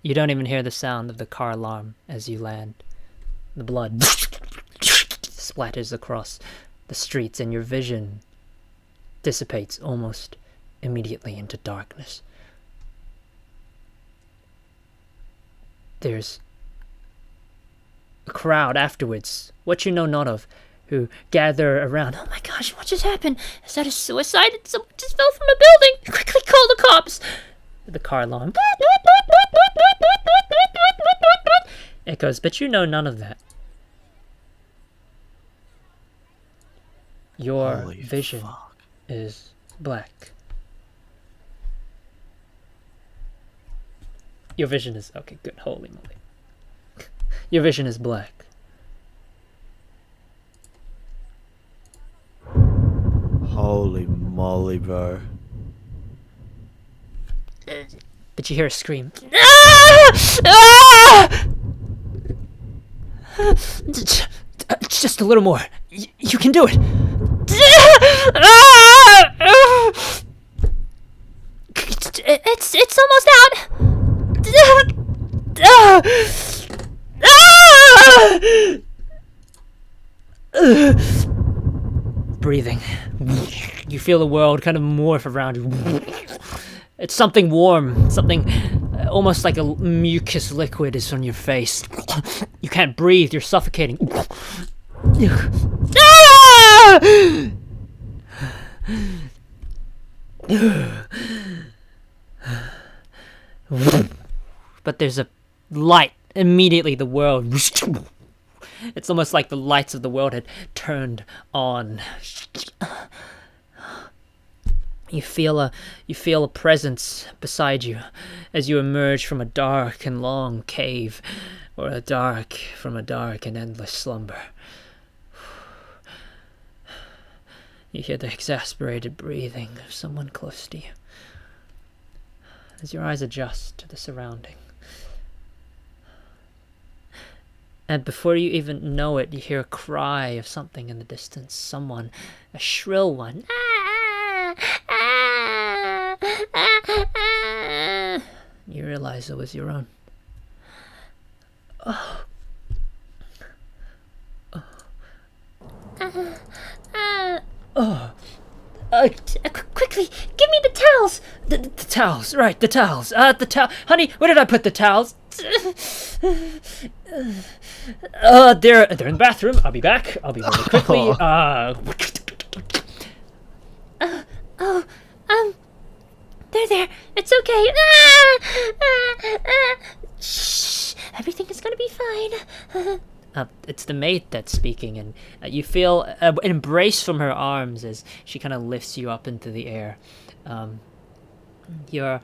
You don't even hear the sound of the car alarm as you land. The blood splatters across the streets and your vision dissipates almost immediately into darkness. There's a crowd afterwards, what you know not of, who gather around. Oh my gosh, what just happened? Is that a suicide? Someone just fell from a building. Quickly call the cops. The car alarm echoes, but you know none of that. Your Holy vision fuck. is black. Your vision is... Okay, good. Holy moly. Your vision is black. Holy moly, bro. But you hear a scream. Ah! Just a little more. You can do it. It's almost out. Breathing. You feel the world kind of morph around you. It's something warm, something almost like a mucus liquid is on your face. You can't breathe, you're suffocating. But there's a light. Immediately the world... It's almost like the lights of the world had turned on. You feel a presence beside you as you emerge from a dark and long cave, or from a dark and endless slumber. You hear the exasperated breathing of someone close to you as your eyes adjust to the surrounding. And before you even know it, you hear a cry of something in the distance. Someone, a shrill one. You realize it was your own. Oh. Quickly, give me the towels. The towels, right? The towels. Honey, where did I put the towels? They're in the bathroom. I'll be back. I'll be very quickly. They're there. It's okay. Shh. Everything is gonna be fine. It's the maid that's speaking, and you feel an embrace from her arms as she kind of lifts you up into the air. You're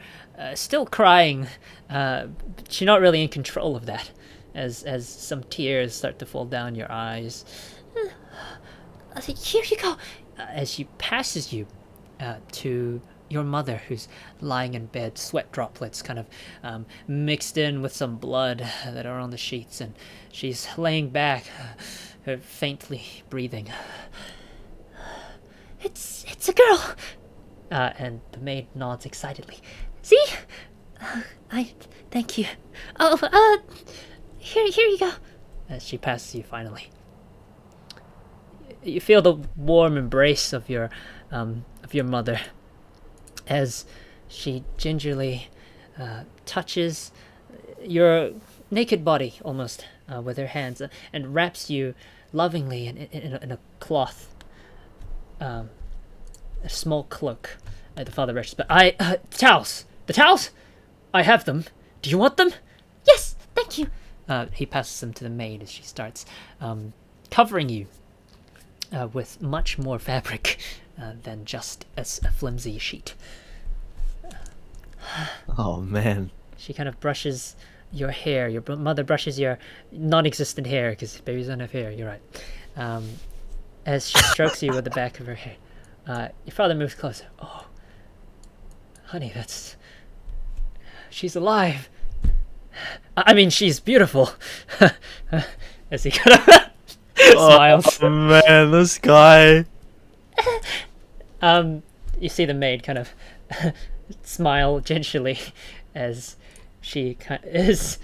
still crying, but you're not really in control of that, as some tears start to fall down your eyes. Here you go. As she passes you to your mother, who's lying in bed, sweat droplets kind of mixed in with some blood that are on the sheets, and she's laying back, faintly breathing. It's a girl. And the maid nods excitedly. See? I thank you. Oh, here you go. As she passes you finally. You feel the warm embrace of your mother as she gingerly touches your naked body almost with her hands and wraps you lovingly in a cloth, a small cloak. The father rushes, but the towels, I have them. Do you want them? Yes, thank you. He passes them to the maid as she starts covering you with much more fabric than just a flimsy sheet. Oh man. She kind of brushes your hair. Your mother brushes your non-existent hair because babies don't have hair. You're right. As she strokes you with the back of her hair, your father moves closer. Oh, honey, she's alive. I mean, she's beautiful. As he kind of smiles. Oh man, this guy. You see the maid kind of smile gingerly as she is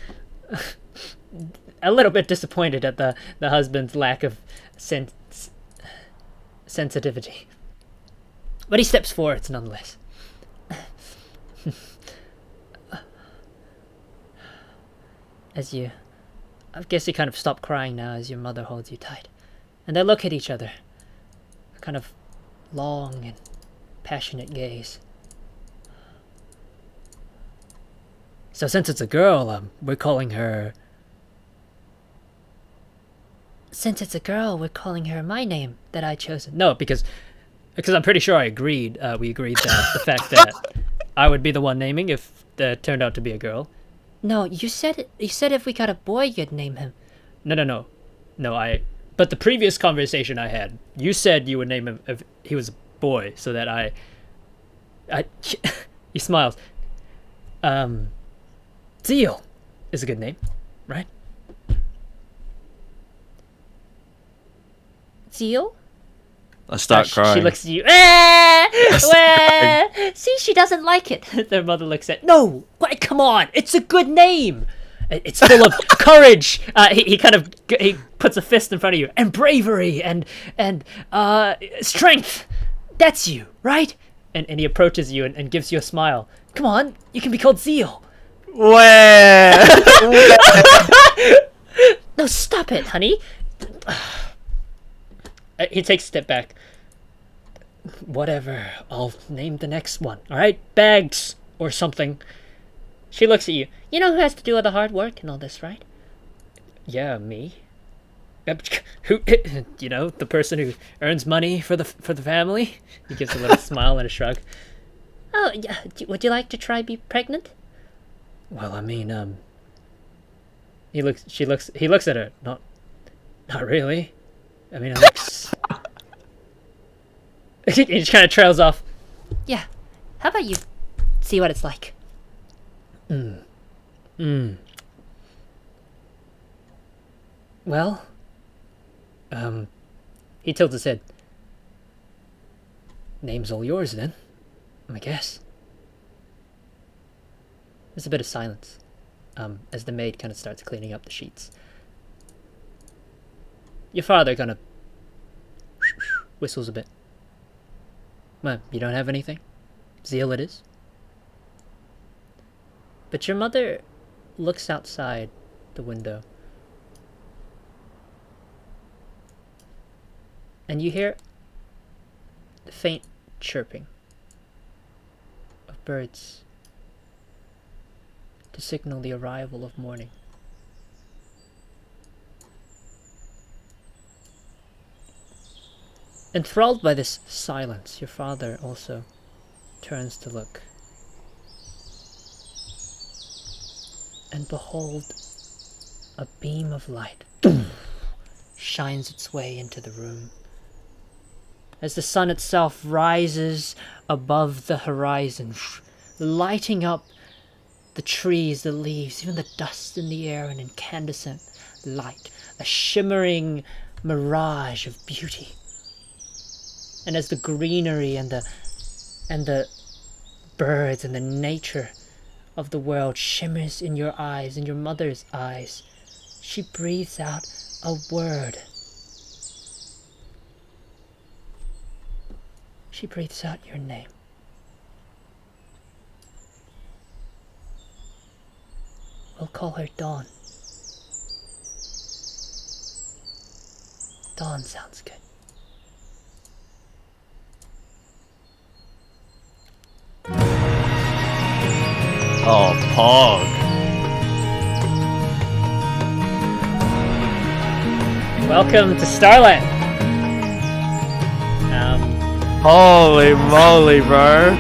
a little bit disappointed at the husband's lack of sensitivity. But he steps forwards nonetheless. I guess you kind of stop crying now as your mother holds you tight. And they look at each other. A kind of long and passionate gaze. So since it's a girl, we're calling her... Since it's a girl, we're calling her my name that I chose. No, because I'm pretty sure we agreed that the fact that I would be the one naming if that turned out to be a girl. No, you said if we got a boy, you'd name him. No, but the previous conversation I had, you said you would name him if he was a boy, so that he smiles. Zeal is a good name, right? Zeal? I start crying. She looks at you. See, she doesn't like it. Their mother looks at. No, wait, come on! It's a good name. It's full of courage. He puts a fist in front of you, and bravery, and strength. That's you, right? And he approaches you and gives you a smile. Come on, you can be called Zeal. Where? No, stop it, honey. He takes a step back. Whatever, I'll name the next one. All right, Bags or something. She looks at you. You know who has to do all the hard work and all this, right? Yeah, me. Who? You know, the person who earns money for the family. He gives a little smile and a shrug. Oh, yeah. Would you like to try be pregnant? Well, I mean, He looks at her. Not really. I mean, it looks. He just kind of trails off. Yeah. How about you see what it's like? Well, he tilts his head. Name's all yours then, I guess. There's a bit of silence, as the maid kind of starts cleaning up the sheets. Your father kind of whistles a bit. Well, you don't have anything? Zeal it is. But your mother looks outside the window. And you hear the faint chirping of birds to signal the arrival of morning. Enthralled by this silence, your father also turns to look. And behold, a beam of light shines its way into the room. As the sun itself rises above the horizon, lighting up the trees, the leaves, even the dust in the air, an incandescent light, a shimmering mirage of beauty. And as the greenery and the birds and the nature of the world shimmers in your eyes, in your mother's eyes, she breathes out a word. She breathes out your name. We'll call her Dawn. Dawn sounds good. Oh, Pog. Welcome to Starland. Holy moly, bro.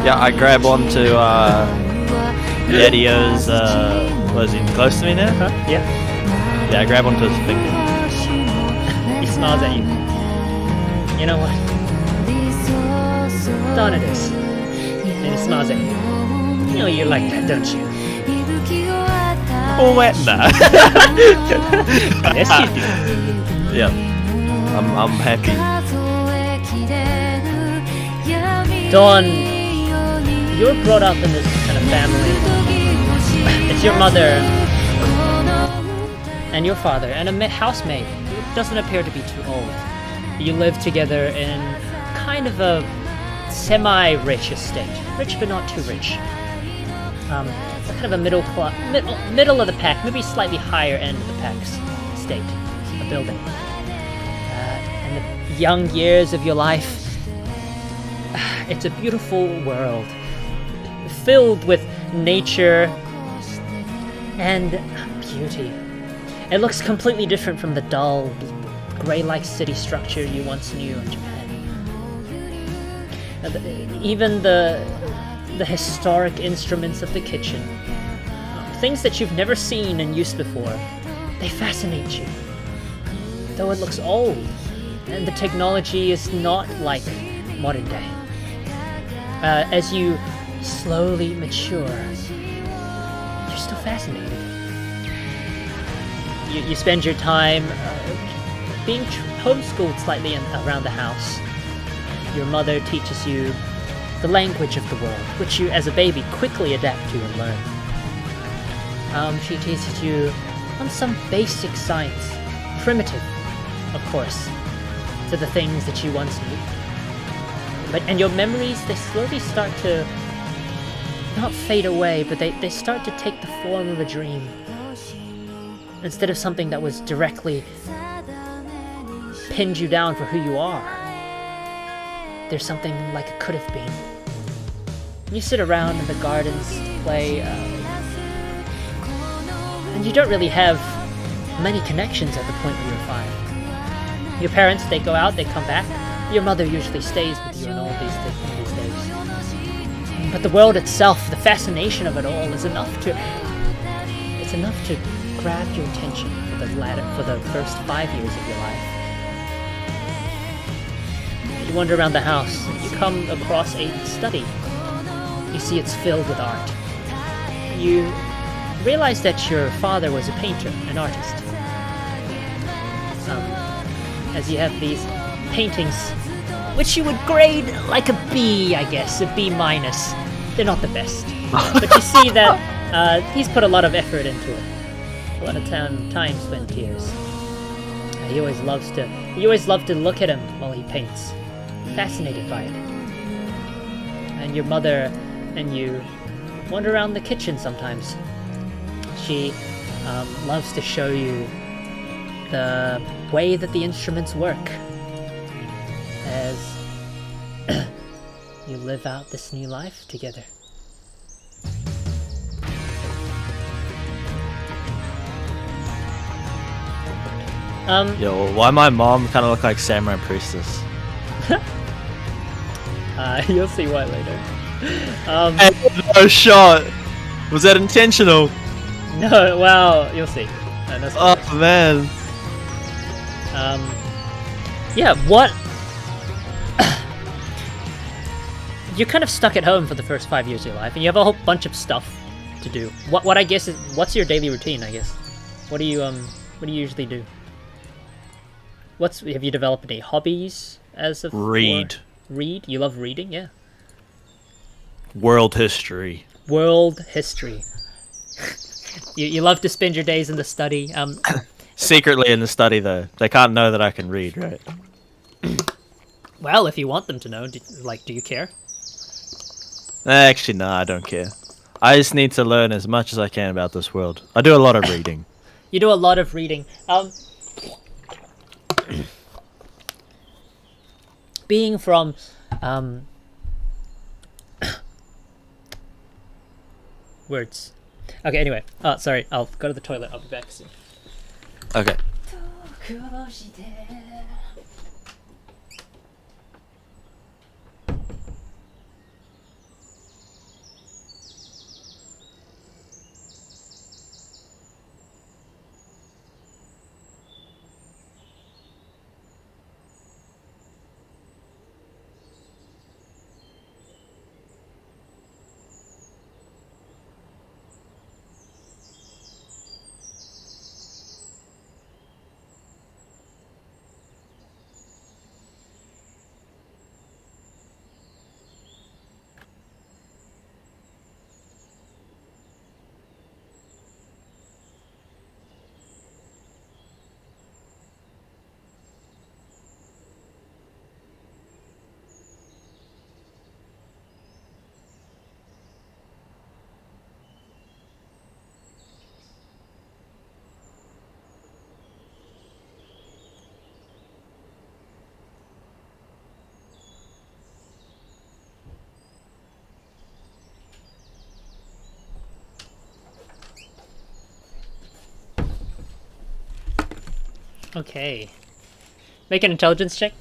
Yeah, I grab onto Daddy-O's, was he close to me now? Huh? Yeah. Yeah, I grab onto his finger. He smiles at you. You know what? Done it is. And he smiles at you. You know you like that, don't you? Oh, wait, nah. Yes, you do. Yeah, I'm happy. Dawn, you're brought up in this kind of family. It's your mother and your father and a housemaid who doesn't appear to be too old. You live together in kind of a semi-rich estate. Rich but not too rich. Kind of a middle of the pack, maybe slightly higher end of the pack's estate, a building. And the young years of your life, it's a beautiful world, filled with nature and beauty. It looks completely different from the dull, grey-like city structure you once knew in Japan. Even the historic instruments of the kitchen, things that you've never seen and used before, they fascinate you. Though it looks old, and the technology is not like modern day. As you slowly mature, you're still fascinated. You spend your time being homeschooled slightly around the house. Your mother teaches you the language of the world, which you as a baby quickly adapt to and learn. She teaches you on some basic science, primitive, of course, to the things that you once knew. And your memories, they slowly start to not fade away, but they start to take the form of a dream. Instead of something that was directly pinned you down for who you are, there's something like it could have been. You sit around in the gardens to play, and you don't really have many connections at the point where you're 5. Your parents, they go out, they come back. Your mother usually stays with you in all these days. But the world itself, the fascination of it all, is enough to grab your attention for the first 5 years of your life. You wander around the house, and you come across a study. You see it's filled with art. You realize that your father was a painter, an artist. As you have these paintings, which you would grade like a B, I guess, a B-. They're not the best. But you see that he's put a lot of effort into it. A lot of time spent here. He always loved to look at him while he paints. Fascinated by it. And your mother and you wander around the kitchen sometimes. She loves to show you the way that the instruments work as you live out this new life together. Yo, why my mom kind of look like Samurai Priestess? You'll see why later. No shot! Was that intentional? No, well, you'll see. No Oh man. Yeah, what? You're kind of stuck at home for the first 5 years of your life, and you have a whole bunch of stuff to do. What I guess is, what's your daily routine? I guess. What do you usually do? Have you developed any hobbies as of Read. Read? You love reading, yeah. World history. World history. You love to spend your days in the study. Secretly in the study, though. They can't know that I can read, right? Well, if you want them to know, do you care? Actually, no, I don't care. I just need to learn as much as I can about this world. I do a lot of reading. You do a lot of reading. Being from words. Okay, anyway. Sorry, I'll go to the toilet. I'll be back soon. Okay. Okay. Make an intelligence check.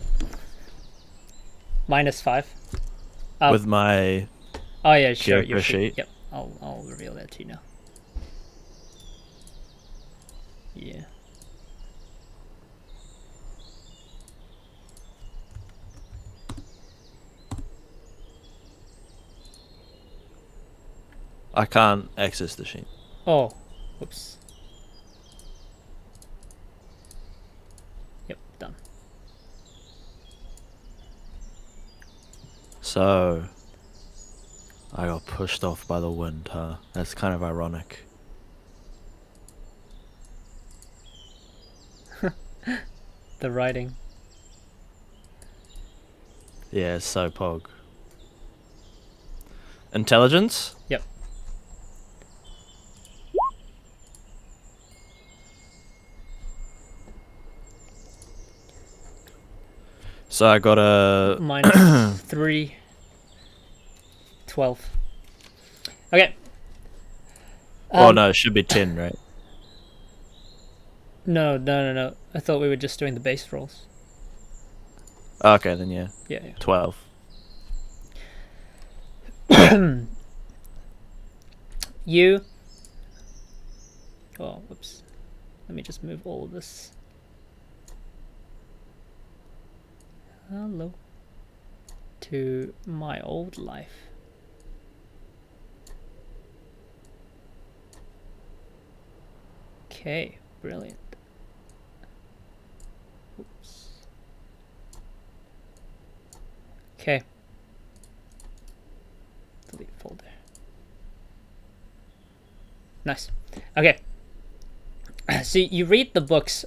-5. With my Oh yeah, sure. Kyoko Your sheet. Yep. I'll reveal that to you now. Yeah. I can't access the sheet. Oh. Whoops. Yep. Done. So, I got pushed off by the wind, huh? That's kind of ironic. The writing. Yeah, it's so pog. Intelligence? Yep. So I got a... -3. 12. Okay. Oh no, it should be 10, right? No. I thought we were just doing the base rolls. Okay, then yeah. Yeah. 12. You. Oh, whoops. Let me just move all of this. Hello. To my old life. Okay, brilliant. Oops. Okay. Delete folder. Nice. Okay. So you read the books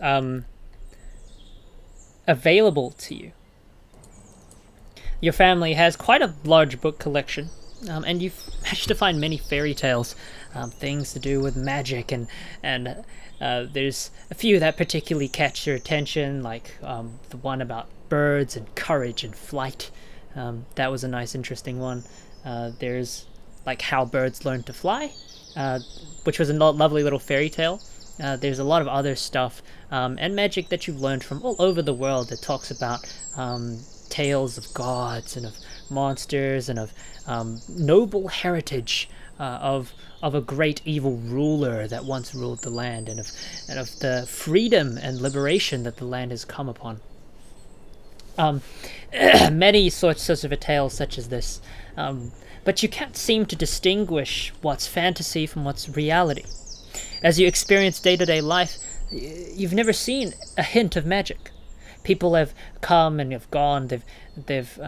available to you. Your family has quite a large book collection, and you've managed to find many fairy tales, things to do with magic, and there's a few that particularly catch your attention, like the one about birds and courage and flight. That was a nice, interesting one. There's like how birds learn to fly, which was a lovely little fairy tale. There's a lot of other stuff and magic that you've learned from all over the world that talks about tales of gods and of monsters and of noble heritage of a great evil ruler that once ruled the land, and of the freedom and liberation that the land has come upon. Many sorts of a tale such as this, but you can't seem to distinguish what's fantasy from what's reality. As you experience day-to-day life, you've never seen a hint of magic. People have come and have gone.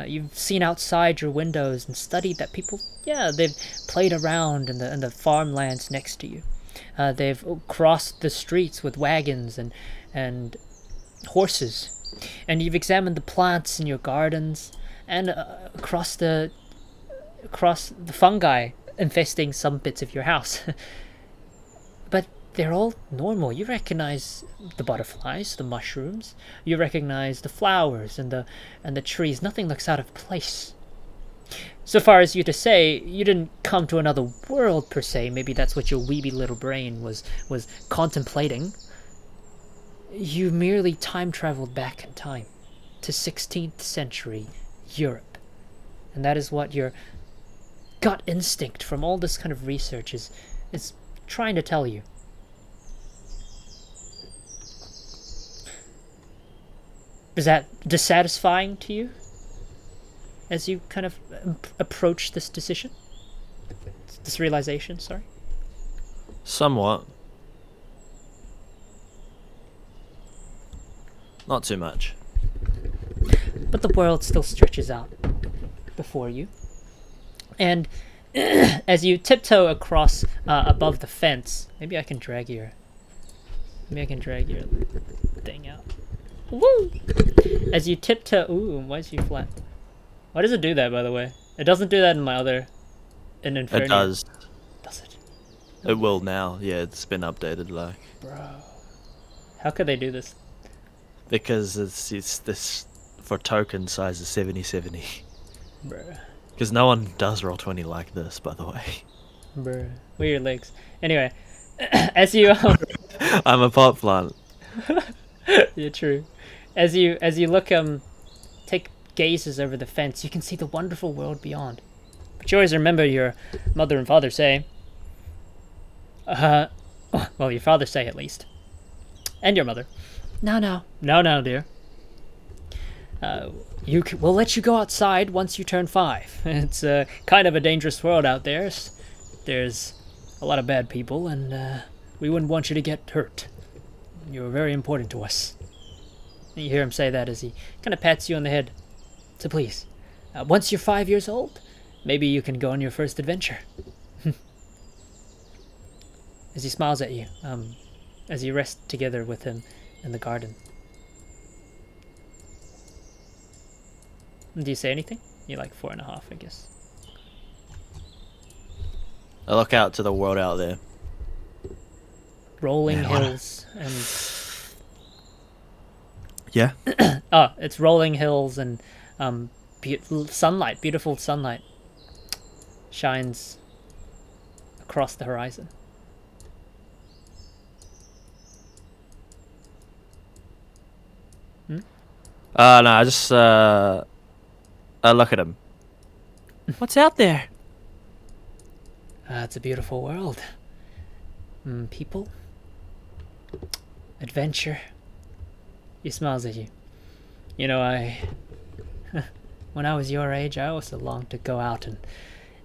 You've seen outside your windows and studied that people, they've played around in the farmlands next to you. They've crossed the streets with wagons and horses, and you've examined the plants in your gardens and across the fungi infesting some bits of your house. But they're all normal. You recognize the butterflies, the mushrooms. You recognize the flowers and the trees. Nothing looks out of place. So far as you to say, you didn't come to another world per se. Maybe that's what your weeby little brain was contemplating. You merely time traveled back in time to 16th century Europe, and that is what your gut instinct from all this kind of research is trying to tell you. Is that dissatisfying to you as you kind of approach this decision? This realization, sorry? Somewhat. Not too much. But the world still stretches out before you. And as you tiptoe across above the fence, maybe I can drag your thing out. Woo! As you tiptoe, ooh, why is she flat? Why does it do that, by the way? It doesn't do that in my other, in Inferno. It does. Does it? It will now. Yeah, it's been updated, like. Bro, how could they do this? Because it's this for token size is 70/70. Bruh. Because no one does Roll20 like this, by the way. Bruh. Where are your legs? Anyway, as you I'm a pot plant. Yeah, true. As you look take gazes over the fence, you can see the wonderful world beyond. But you always remember your mother and father say, well, your father say at least, and your mother, no, dear. We'll let you go outside once you turn 5. It's kind of a dangerous world out there. There's a lot of bad people, and we wouldn't want you to get hurt. You're very important to us. And you hear him say that as he kind of pats you on the head. So please, once you're 5 years old, maybe you can go on your first adventure. As he smiles at you, as you rest together with him in the garden. Do you say anything? You're like 4.5, I guess. I look out to the world out there. Rolling hills and... Yeah? It's rolling hills and sunlight, beautiful sunlight shines across the horizon. No, I just, I look at him. What's out there? It's a beautiful world. People. Adventure. He smiles at you. You know, when I was your age, I also longed to go out and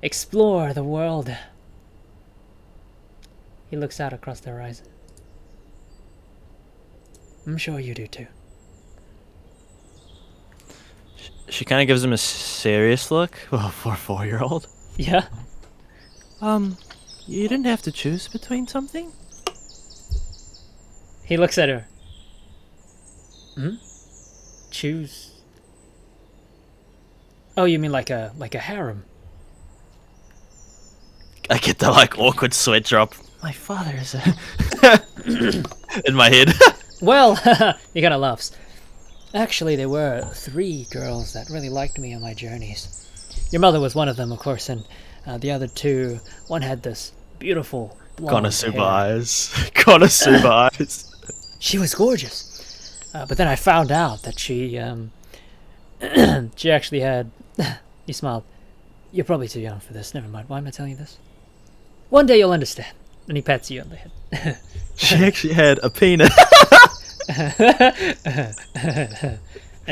explore the world. He looks out across the horizon. I'm sure you do too. She kind of gives him a serious look. Well, for a 4-year-old. Yeah? You didn't have to choose between something? He looks at her. Choose? Oh, you mean like a harem? I get the, like, awkward sweat drop. My father is a... in my head. Well, he kind of laughs. Actually, there were 3 girls that really liked me on my journeys. Your mother was one of them, of course, and the other 2, one had this beautiful blonde Konosuba hair. eyes. Konosuba eyes. She was gorgeous. But then I found out that she she actually had... He smiled. You're probably too young for this. Never mind. Why am I telling you this? One day you'll understand. And he pats you on the head. She actually had a penis. And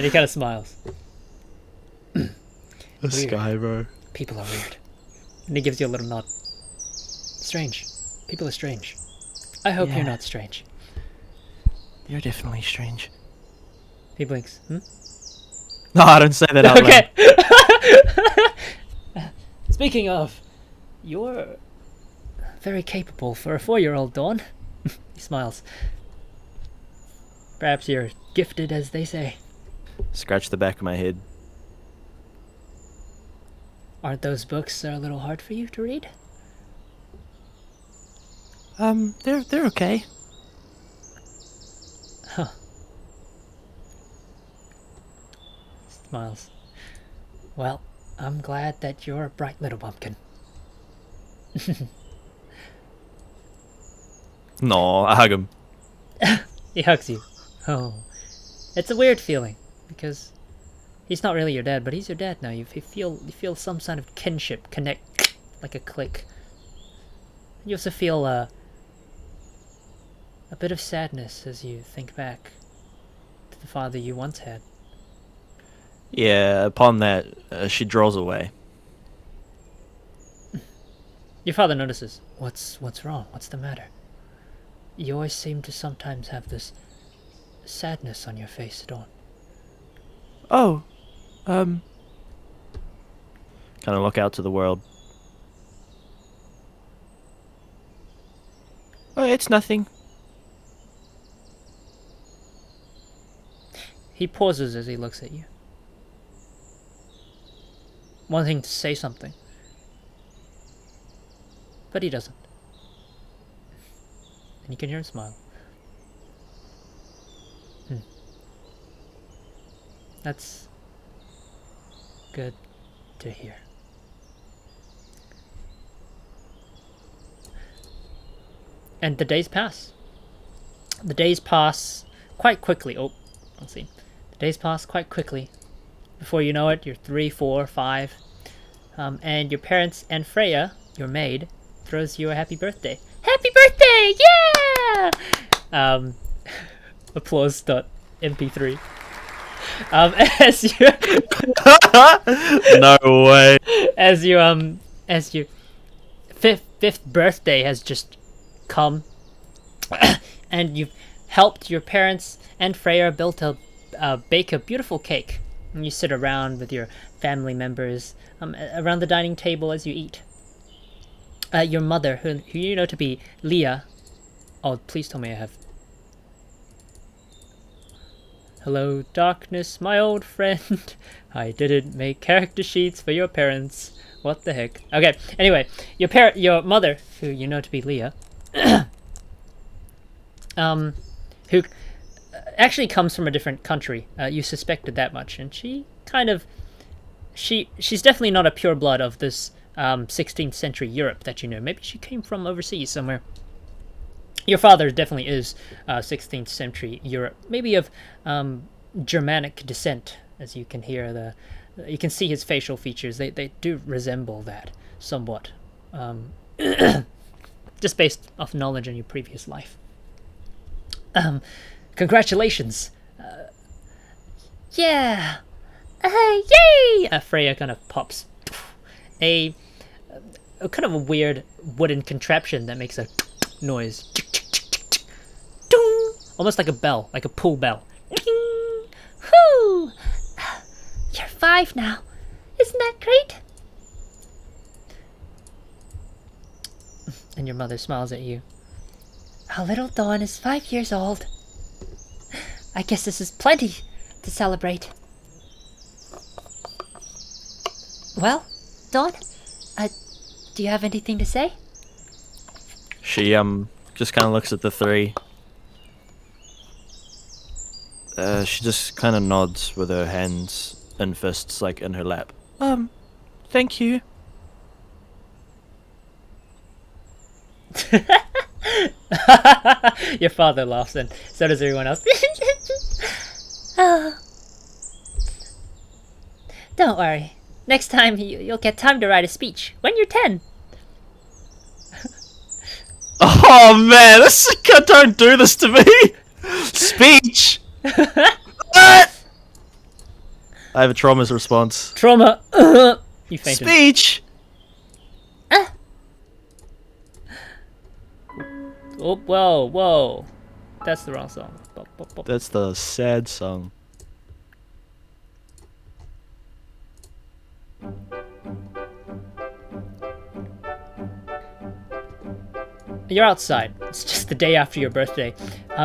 he kind of smiles. This guy, bro. People are weird. And he gives you a little nod. Strange. People are strange. I hope you're not strange. You're definitely strange. He blinks. No, I don't say that out loud. Okay. Speaking of, you're very capable for a 4-year-old, Dawn. He smiles. Perhaps you're gifted, as they say. Scratch the back of my head. Aren't those books a little hard for you to read? They're okay. Huh. Smiles. Well, I'm glad that you're a bright little pumpkin. No, I hug him. He hugs you. Oh. It's a weird feeling, because he's not really your dad, but he's your dad now. You feel some kind of kinship connect, like a click. You also feel a bit of sadness as you think back to the father you once had. Yeah, upon that, she draws away. Your father notices. What's wrong? What's the matter? You always seem to sometimes have this sadness on your face, Dawn. Oh, kind of look out to the world. Oh, it's nothing. He pauses as he looks at you, wanting to say something, but he doesn't. And you can hear him smile. That's good to hear. And the days pass. The days pass quite quickly. Oh, let's see. The days pass quite quickly. Before you know it, you're 3, 4, 5. And your parents and Freya, your maid, throws you a happy birthday. Happy birthday! Yeah! Applause.mp3. As you No way. as your fifth birthday has just come, and you've helped your parents and Freya bake a beautiful cake, and you sit around with your family members around the dining table as you eat. Your mother, who you know to be Leah. Oh, please tell me I have. Hello, darkness, my old friend. I didn't make character sheets for your parents. What the heck? Okay. Anyway, your mother, who you know to be Leah, who actually comes from a different country. You suspected that much, and she's definitely not a pure blood of this 16th century Europe that you know. Maybe she came from overseas somewhere. Your father definitely is 16th century Europe, maybe of Germanic descent, as you can hear you can see his facial features. They do resemble that somewhat, just based off knowledge in your previous life. Congratulations. Yeah. Yay! Freya kind of pops a kind of a weird wooden contraption that makes a noise. Almost like a bell, like a pool bell. Whoo! You're 5 now. Isn't that great? And your mother smiles at you. Our little Dawn is 5 years old. I guess this is plenty to celebrate. Well, Dawn, do you have anything to say? She just kind of looks at the three. She just kind of nods with her hands and fists like in her lap. Thank you. Your father laughs, and so does everyone else. Oh. Don't worry. Next time you'll get time to write a speech when you're 10. Oh man, don't do this to me. Speech. What? I have a trauma's response. Trauma. You fainted. Speech. Oh, whoa. That's the wrong song. That's the sad song. You're outside. It's just the day after your birthday.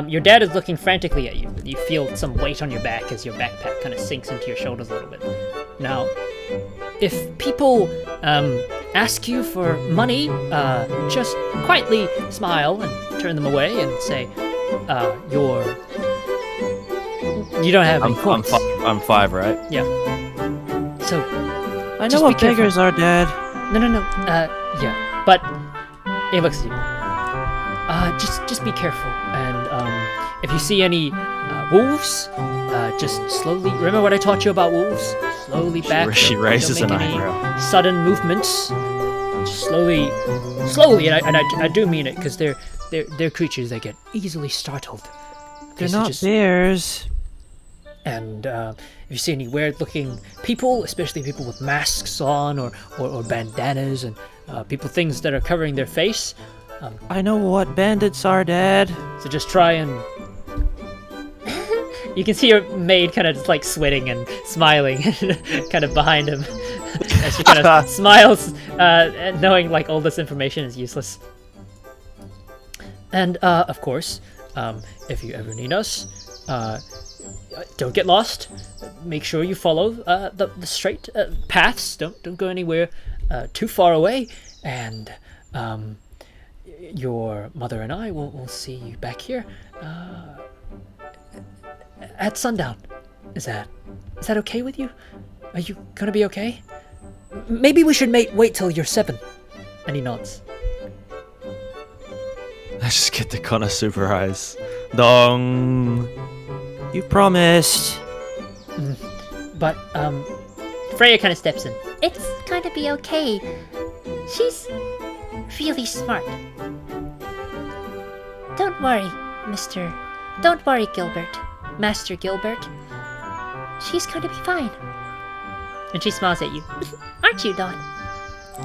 Your dad is looking frantically at you. You feel some weight on your back as your backpack kind of sinks into your shoulders a little bit. Now, if people ask you for money, just quietly smile and turn them away and say, you don't have any points. I'm 5, right? Yeah. So, I know what beggars are, Dad. No. Yeah, but he looks at you. Just be careful, and if you see any wolves, just slowly. Remember what I taught you about wolves? Slowly back. She raises don't an make any eyebrow. sudden movements. Just slowly, and I do mean it, because they're creatures that get easily startled. They're not bears. And if you see any weird-looking people, especially people with masks on or bandanas and things that are covering their face. I know what bandits are, Dad. So just try and... You can see your maid kind of just like sweating and smiling kind of behind him. As she kind of smiles, knowing like all this information is useless. And of course, if you ever need us, don't get lost. Make sure you follow the straight paths. Don't go anywhere too far away. And your mother and I will see you back here at sundown. Is that okay with you? Are you gonna be okay? Maybe we should wait till you're 7. And he nods. I just get the Konosuba eyes. Dong. You promised. But, Freya kind of steps in. It's going to be okay. She's really smart. Don't worry, Don't worry, Gilbert. Master Gilbert. She's going to be fine. And she smiles at you. Aren't you, Dawn?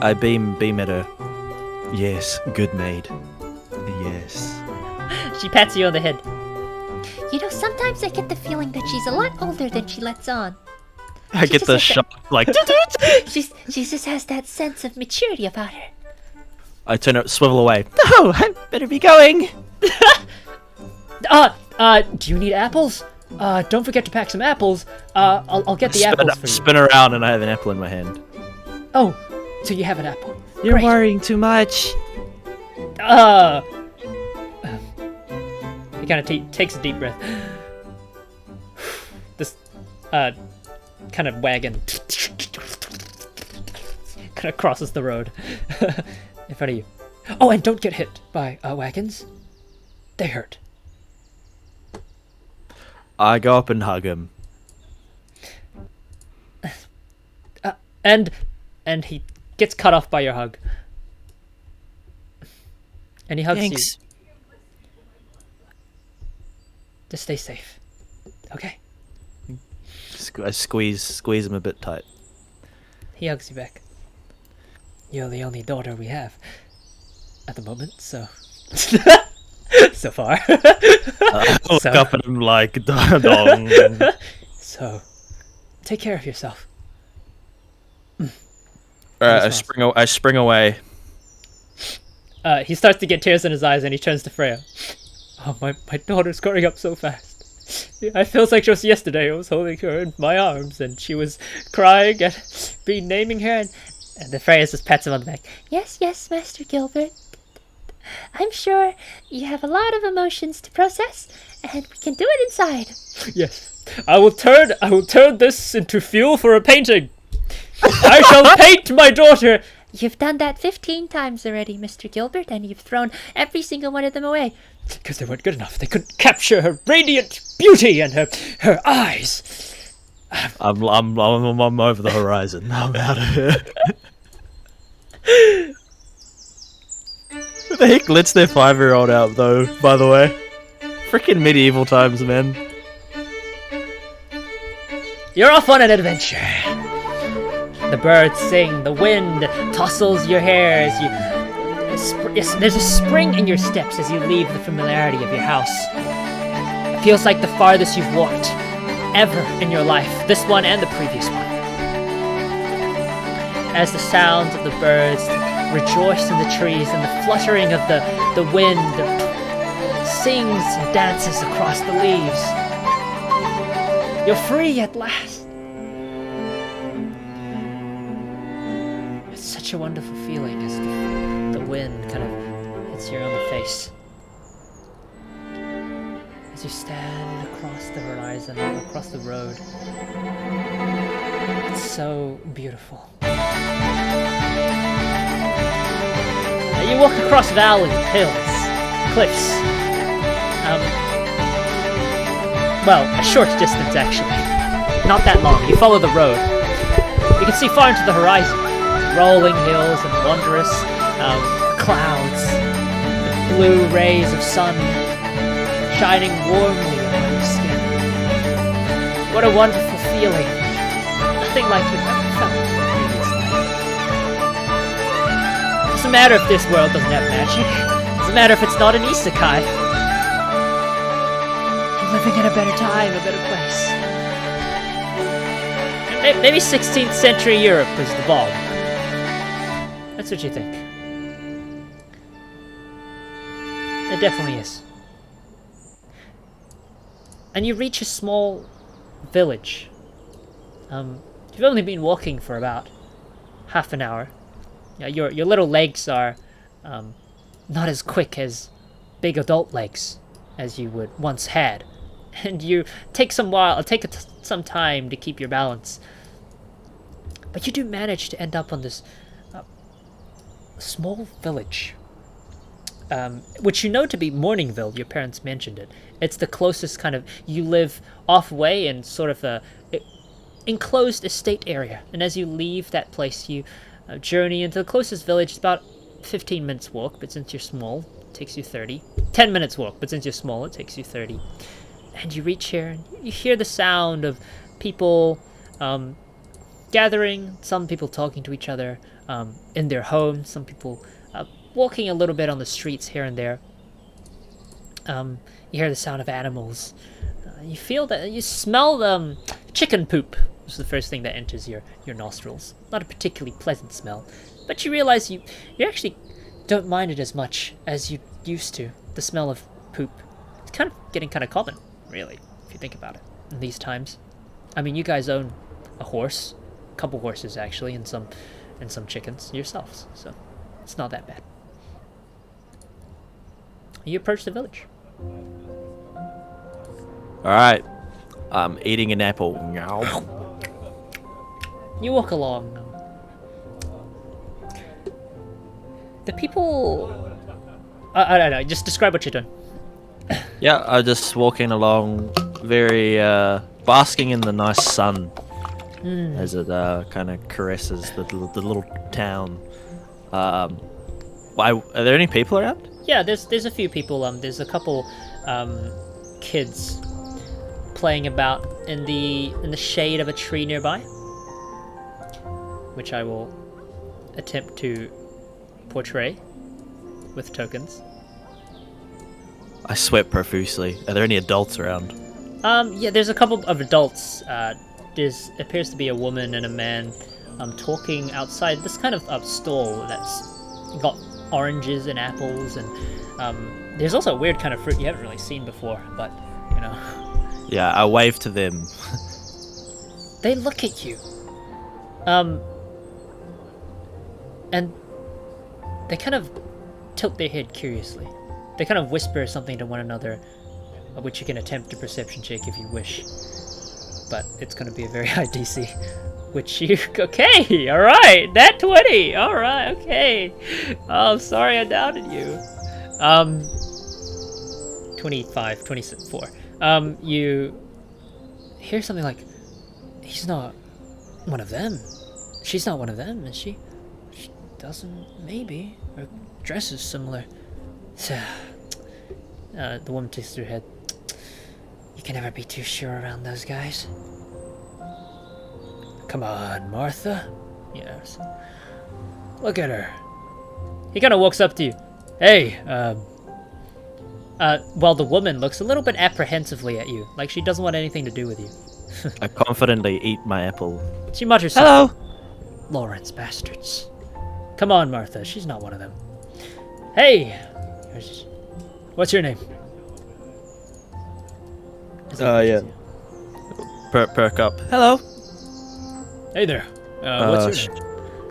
I beam at her. Yes, good maid. Yes. She pats you on the head. You know, sometimes I get the feeling that she's a lot older than she lets on. I get the shock, like... She just has that sense of maturity about her. I turn up, swivel away. No, I better be going. Do you need apples? Don't forget to pack some apples. I'll get the apples for you. Spin around and I have an apple in my hand. Oh, so you have an apple. You're Great. worrying too much. He kind of takes a deep breath. This, kind of wagon kind of crosses the road in front of you. Oh, and don't get hit by wagons. They hurt. I go up and hug him. And he gets cut off by your hug. And he hugs Thanks. you. Just stay safe. Okay? I squeeze him a bit tight. He hugs you back. You're the only daughter we have at the moment, so so far. I look up at him like dong. So take care of yourself. Alright, I spring away. He starts to get tears in his eyes and he turns to Freya. Oh, my daughter's growing up so fast. I feels like just yesterday I was holding her in my arms and she was crying and be naming her and the Freya just pats him on the back. Yes, Master Gilbert. I'm sure you have a lot of emotions to process, and we can do it inside. Yes. I will turn this into fuel for a painting. I shall paint my daughter. You've done that 15 times already, Mr. Gilbert, and you've thrown every single one of them away. Because they weren't good enough. They couldn't capture her radiant beauty and her eyes. I'm over the horizon. I'm out of here. Who the heck lets their 5-year-old out, though, by the way? Freaking medieval times, man. You're off on an adventure. The birds sing, the wind tousles your hair as you... Yes, there's a spring in your steps as you leave the familiarity of your house. It feels like the farthest you've walked ever in your life, this one and the previous one. As the sounds of the birds rejoice in the trees and the fluttering of the wind sings and dances across the leaves. You're free at last. It's such a wonderful feeling as the wind kind of hits you on the face. As you stand across the horizon, across the road. It's so beautiful. You walk across valleys, hills, cliffs. Well, a short distance actually. Not that long. You follow the road. You can see far into the horizon. Rolling hills and wondrous clouds. The blue rays of sun shining warmly on your skin. What a wonderful feeling. Nothing like you've ever felt previously. Doesn't matter if this world doesn't have magic. Doesn't matter if it's not an isekai. You're living in a better time, a better place. Maybe 16th century Europe was the bomb. That's what you think. It definitely is. And you reach a small village. You've only been walking for about half an hour. Your little legs are not as quick as big adult legs as you would once had, and you take some time to keep your balance. But you do manage to end up on this small village. which you know to be Morningville. Your parents mentioned it. It's the closest kind of. You live off-way in sort of a enclosed estate area, and as you leave that place, you journey into the closest village. It's about 15 minutes walk, but since you're small, it takes you 30. 10 minutes walk, but since you're small, it takes you 30. And you reach here, and you hear the sound of people gathering, some people talking to each other in their homes, some people walking a little bit on the streets here and there. You hear the sound of animals. You smell chicken poop. This is the first thing that enters your nostrils. Not a particularly pleasant smell, but you realize you actually don't mind it as much as you used to. The smell of poop. It's kind of getting kind of common, really, if you think about it, in these times. I mean, you guys own a horse, a couple horses actually, and some chickens yourselves, so it's not that bad. You approach the village. Alright. I'm eating an apple. Meow. You walk along. The people... I don't know, just describe what you're doing. Yeah, I'm just walking along, very basking in the nice sun as it kind of caresses the little town. Why are there any people around? Yeah, there's a few people. There's a couple kids playing about in the shade of a tree nearby, which I will attempt to portray with tokens. I sweat profusely. Are there any adults around? Yeah, there's a couple of adults. There's appears to be a woman and a man talking outside this kind of stall that's got oranges and apples, and there's also a weird kind of fruit you haven't really seen before, but you know. Yeah, I wave to them. They look at you. And they kind of tilt their head curiously. They kind of whisper something to one another, which you can attempt a perception check if you wish. But it's going to be a very high DC. Which you... Okay, alright, that 20! Alright, okay. Oh, sorry I doubted you. 25, 24. You hear something like, he's not one of them. She's not one of them, is she? She doesn't... Maybe. Her dress is similar. The woman takes her head. You can never be too sure around those guys. Come on, Martha. Yes. Look at her. He kind of walks up to you. Hey, well, the woman looks a little bit apprehensively at you, like she doesn't want anything to do with you. I confidently eat my apple. She mutters, Hello! Lawrence bastards. Come on, Martha. She's not one of them. Hey! What's your name? Yeah. Perk up. Hello! Hey there. What's your name?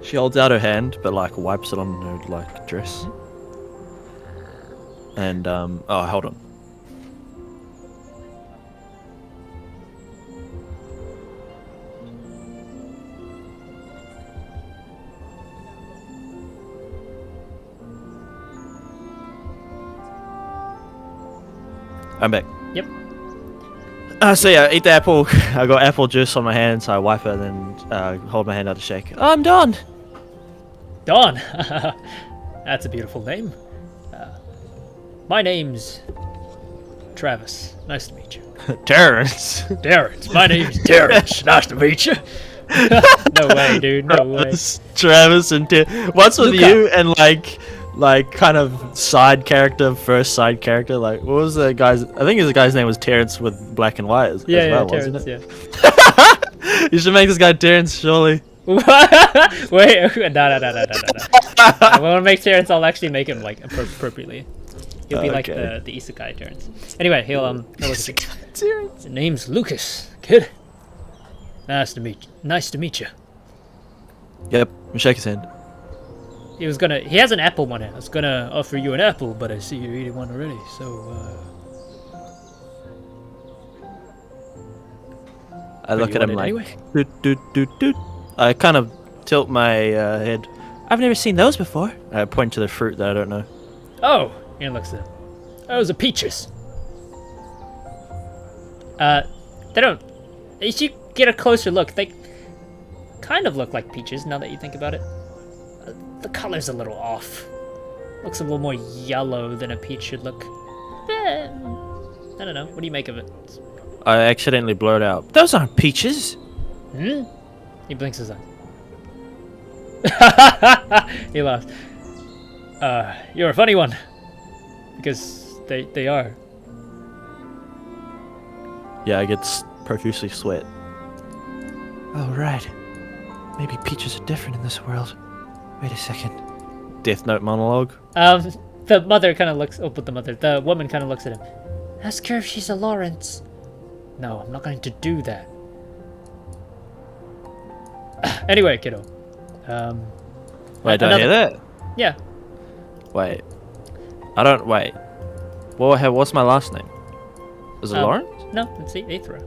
She holds out her hand, but like wipes it on her like dress. And oh, hold on. I'm back. Yep. So yeah, eat the apple. I got apple juice on my hand, so I wipe it and hold my hand out to shake. Oh, I'm Don. Dawn. That's a beautiful name. My name's Travis. Nice to meet you. Terrence. Terrence. My name's Terrence. Nice to meet you. No way, dude. No way. Travis and what's with Luca. you and like kind of first side character? Like, what was the guy's? I think the guy's name was Terrence with black and white as well, Terrence, wasn't it? yeah. You should make this guy Terrence, surely. Wait, no. I want to make Terrence. I'll actually make him like appropriately. He'll be like Okay. the isekai Terrence. Anyway, he'll look at you. Terrence. His name's Lucas, kid. Nice to meet you. Yep. Shake his hand. He has an apple one hand. I was gonna offer you an apple, but I see you're eating one already, so I look you at him want like, it anyway? doot. I kind of tilt my head. I've never seen those before. I point to the fruit that I don't know. Oh, Ian looks at him. Those are peaches. They don't... As you get a closer look, they kind of look like peaches now that you think about it. The color's a little off. Looks a little more yellow than a peach should look. I don't know. What do you make of it? I accidentally blurred out, "Those aren't peaches." Hmm? He blinks his eye. He laughs. You're a funny one. Because they are. Yeah, I get profusely sweat. Oh, right. Maybe peaches are different in this world. Wait a second. Death Note monologue. The mother kind of looks... Oh, but the woman kind of looks at him. Ask her if she's a Lawrence. No, I'm not going to do that. Anyway, kiddo. Wait, did I hear that? Yeah. Wait. I don't... Wait. Well, what's my last name? Is it Lawrence? No, it's 𝓓𝓾𝓮𝓽.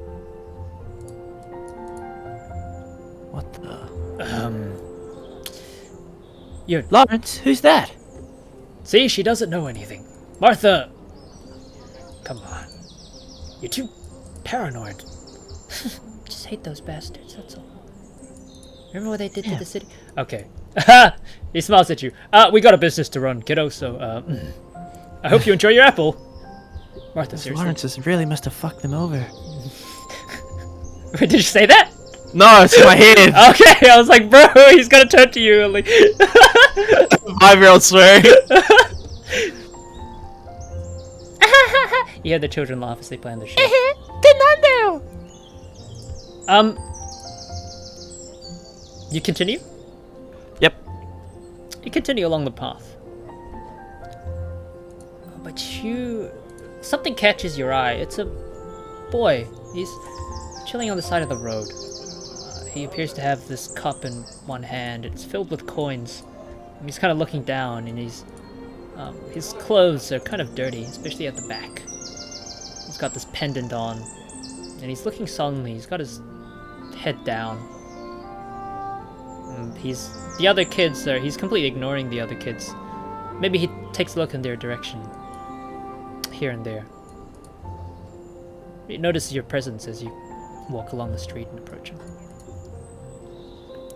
What the... You're... Lawrence? Who's that? See, she doesn't know anything. Martha! Come on. You're too paranoid. Just hate those bastards, that's all. Remember what they did to the city? Okay. He smiles at you. We got a business to run, kiddo, so, I hope you enjoy your apple. Martha, Those seriously. Lawrences really must have fucked them over. Wait, did you say that? No, it's in my head. Okay, I was like, bro, he's gonna turn to you and like... 5-year-old swearing. You hear the children laugh as they play on the show. You continue? Yep. You continue along the path. But something catches your eye. It's a boy. He's chilling on the side of the road. He appears to have this cup in one hand. It's filled with coins. And he's kind of looking down, and his clothes are kind of dirty, especially at the back. He's got this pendant on, and he's looking solemnly. He's got his head down. And he's completely ignoring the other kids. Maybe he takes a look in their direction, here and there. He notices your presence as you walk along the street and approach him.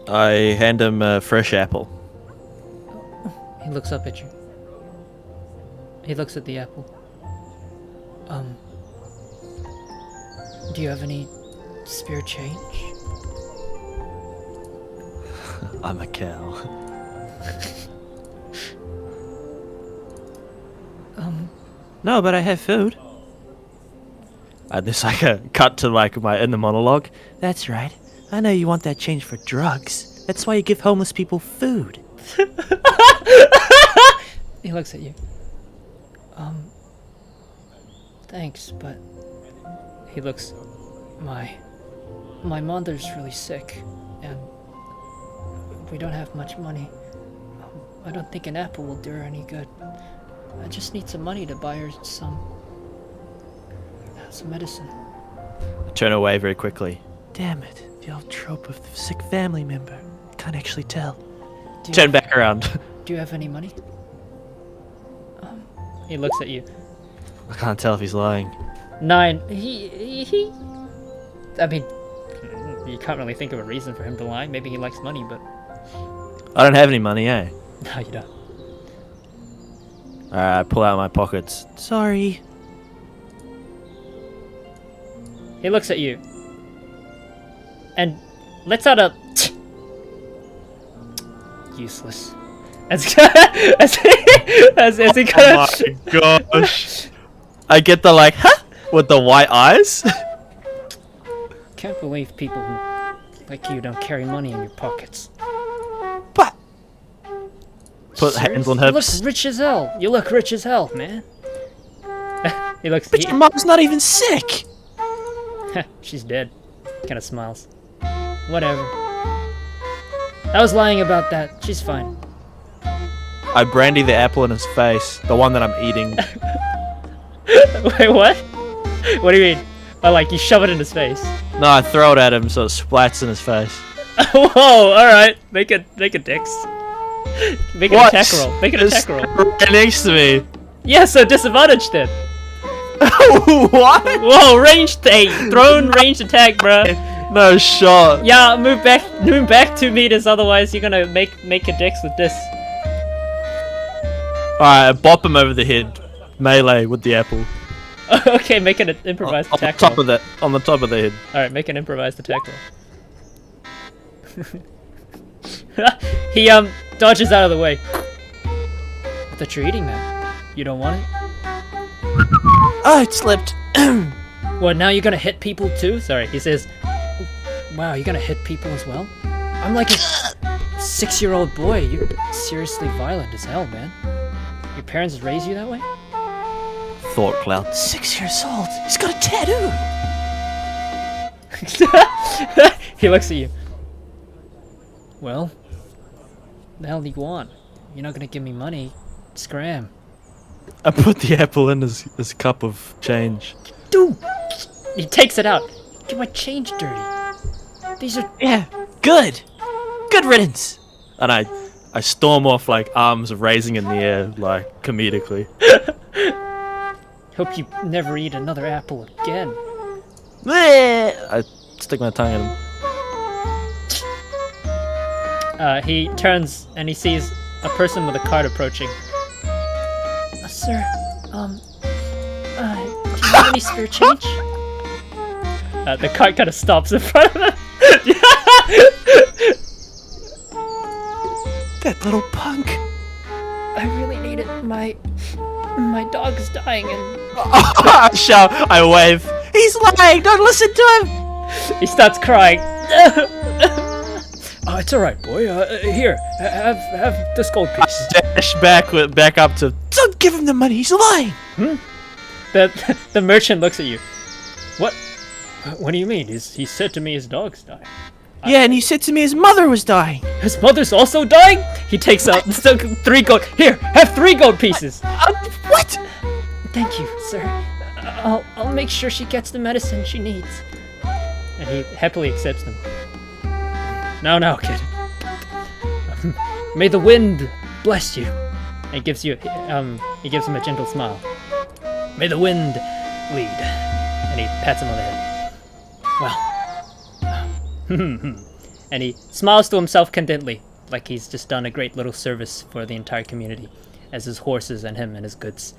I hand him a fresh apple. He looks up at you. He looks at the apple. Do you have any spare change? I'm a cow. No, but I have food. And there's like a cut to like my inner monologue. That's right. I know you want that change for drugs. That's why you give homeless people food. He looks at you. Thanks, but he looks. My mother's really sick, and we don't have much money. I don't think an apple will do her any good. I just need some money to buy her some medicine. I turn away very quickly. Damn it, the old trope of the sick family member. Can't actually tell. Turn back around. Do you have any money? He looks at you. I can't tell if he's lying. 9. I mean, you can't really think of a reason for him to lie. Maybe he likes money, but... I don't have any money, eh? No, you don't. Alright, I pull out my pockets. Sorry. He looks at you. And lets out a... Useless. As he kind of... Oh my gosh. I get the like, huh? With the white eyes? Can't believe people who, like you, don't carry money in your pockets. But put hands on You look hips. rich as hell. You look rich as hell, man. He looks... But your mom's not even sick. She's dead. Kind of smiles. Whatever. I was lying about that. She's fine. I brandy the apple in his face. The one that I'm eating. Wait, what? What do you mean? Oh, like you shove it in his face. No, I throw it at him so it splats in his face. Whoa! All right, make a dex. Make an attack roll. Make an attack roll. Right next to me. Yeah, so disadvantage then. What? Whoa, ranged thrown ranged attack, bruh. No shot. Yeah, move back 2 meters, otherwise you're gonna make a dex with this. Alright, bop him over the head. Melee with the apple. Okay, make an improvised On the attack top roll. of that. On the top of the head. Alright, make an improvised attack roll. He dodges out of the way. I thought you're eating that. You don't want it? Oh, it slipped. What, now you're gonna hit people too? Sorry, he says, wow, you're gonna hit people as well? I'm like a 6-year-old boy. You're seriously violent as hell, man. Your parents raised you that way? Thought cloud. 6 years old. He's got a tattoo. He looks at you. Well, the hell do you want? You're not gonna give me money. Scram. I put the apple in his cup of change. Dude! He takes it out. Get my change dirty. These are... Yeah, good. Good riddance. And I storm off, like, arms raising in the air, like, comedically. Hope you never eat another apple again. I stick my tongue in him. He turns and he sees a person with a cart approaching. Sir, do you have any spare change? The cart kind of stops in front of him. That little punk. I really need it. My dog's dying and... I shout, I wave. He's lying, don't listen to him. He starts crying. Oh, it's alright, boy. Here, have this gold piece. Dash back up to, don't give him the money, he's lying. The merchant looks at you. What? What do you mean? He said to me his dog's dying. Yeah, and he said to me his mother was dying. His mother's also dying? He takes out 3 gold. Here, have 3 gold pieces. What? Thank you, sir. I'll make sure she gets the medicine she needs. And he happily accepts them. No, kid. May the wind bless you. And he gives you, he gives him a gentle smile. May the wind lead. And he pats him on the head. Well. And he smiles to himself contently, like he's just done a great little service for the entire community, as his horses and him and his goods.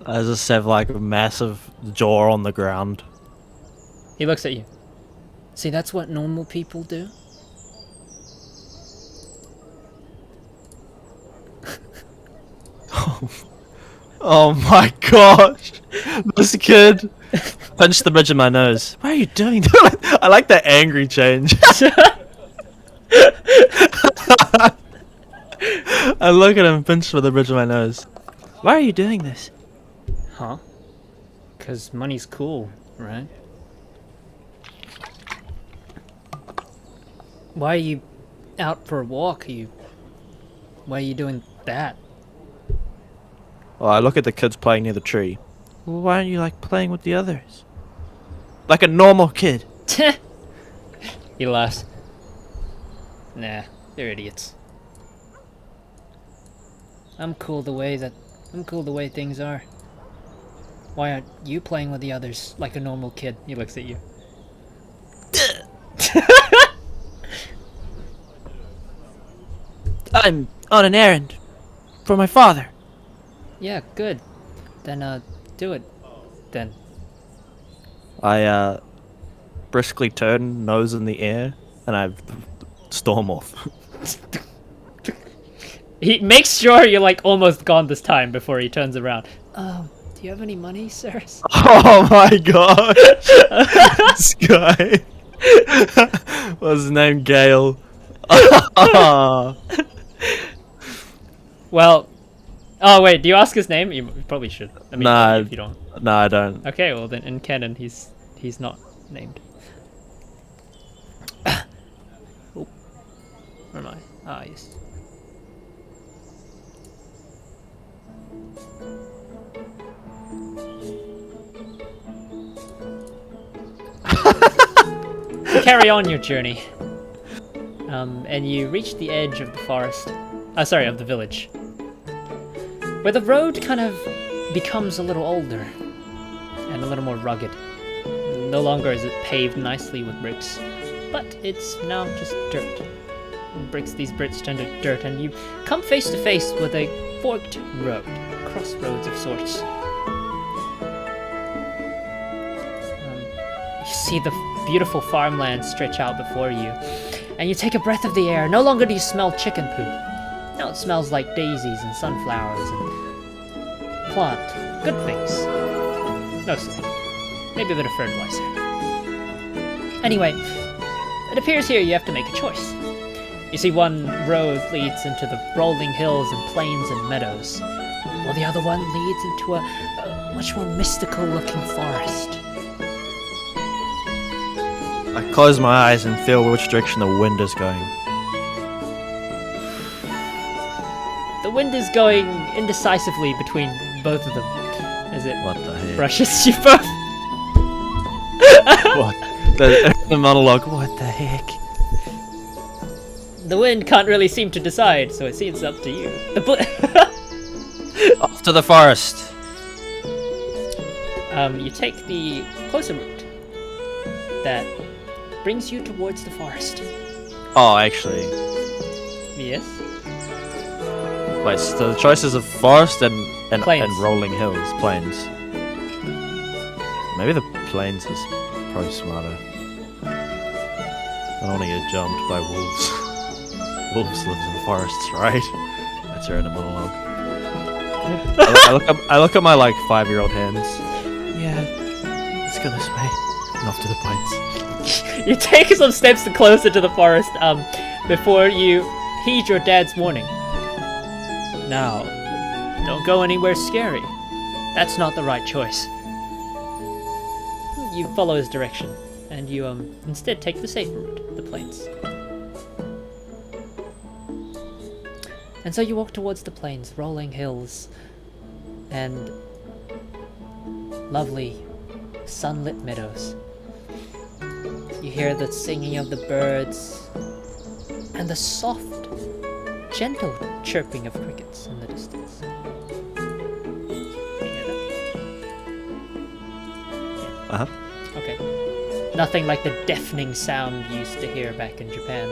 I just have like a massive jaw on the ground. He looks at you. See, that's what normal people do. Oh my gosh! This kid punched the bridge of my nose. Why are you doing that? I like that angry change. I look at him, pinched with the bridge of my nose. Why are you doing this? Huh? 'Cause money's cool, right? Why are you out for a walk? Why are you doing that? Well, I look at the kids playing near the tree. Well, why aren't you like playing with the others? Like a normal kid. He laughs. Nah, they're idiots. I'm cool the way things are. Why aren't you playing with the others like a normal kid? He looks at you. I'm on an errand for my father. Yeah, good. Then do it. Then. I briskly turn, nose in the air, and I storm off. He makes sure you're like almost gone this time before he turns around. Do you have any money, sirs? Oh my god! This guy. What's his name? Gale. Well, oh wait, do you ask his name? You probably should. I mean, Nah. if you don't. No, I don't. Okay, well then in canon he's not named. Oh, where am I? Ah, yes. Carry on your journey. And you reach the edge of the forest. Sorry, of the village. where the road kind of becomes a little older and a little more rugged. No longer is it paved nicely with bricks, but it's now just dirt. These bricks turn to dirt, and you come face to face with a forked road, crossroads of sorts. You see the beautiful farmland stretch out before you, and you take a breath of the air. No longer do you smell chicken poo. Now it smells like daisies and sunflowers and plant. Good things. Mostly. Maybe a bit of fertilizer. Anyway, it appears here you have to make a choice. You see one road leads into the rolling hills and plains and meadows, while the other one leads into a much more mystical looking forest. I close my eyes and feel which direction the wind is going. The wind is going indecisively between both of them, as it What the heck? brushes you both. What? The monologue. What the heck? The wind can't really seem to decide, so it seems up to you. Off to the forest. You take the closer route that brings you towards the forest. Oh, actually. Yes? Wait, so the choices of forest and Plains. rolling hills, plains. Maybe the plains is probably smarter. I don't want to get jumped by wolves. Wolves lives in the forests, right? That's her inner monologue. I look at my like 5-year-old hands. Yeah, let's go this way. And off to the plains. You take some steps closer to the forest before you heed your dad's warning. Now, don't go anywhere scary. That's not the right choice. You follow his direction, and you instead take the safer route, the plains. And so you walk towards the plains, rolling hills, and lovely sunlit meadows. You hear the singing of the birds, and the soft, gentle chirping of crickets in the distance. You hear that? Uh-huh. Okay. Nothing like the deafening sound you used to hear back in Japan.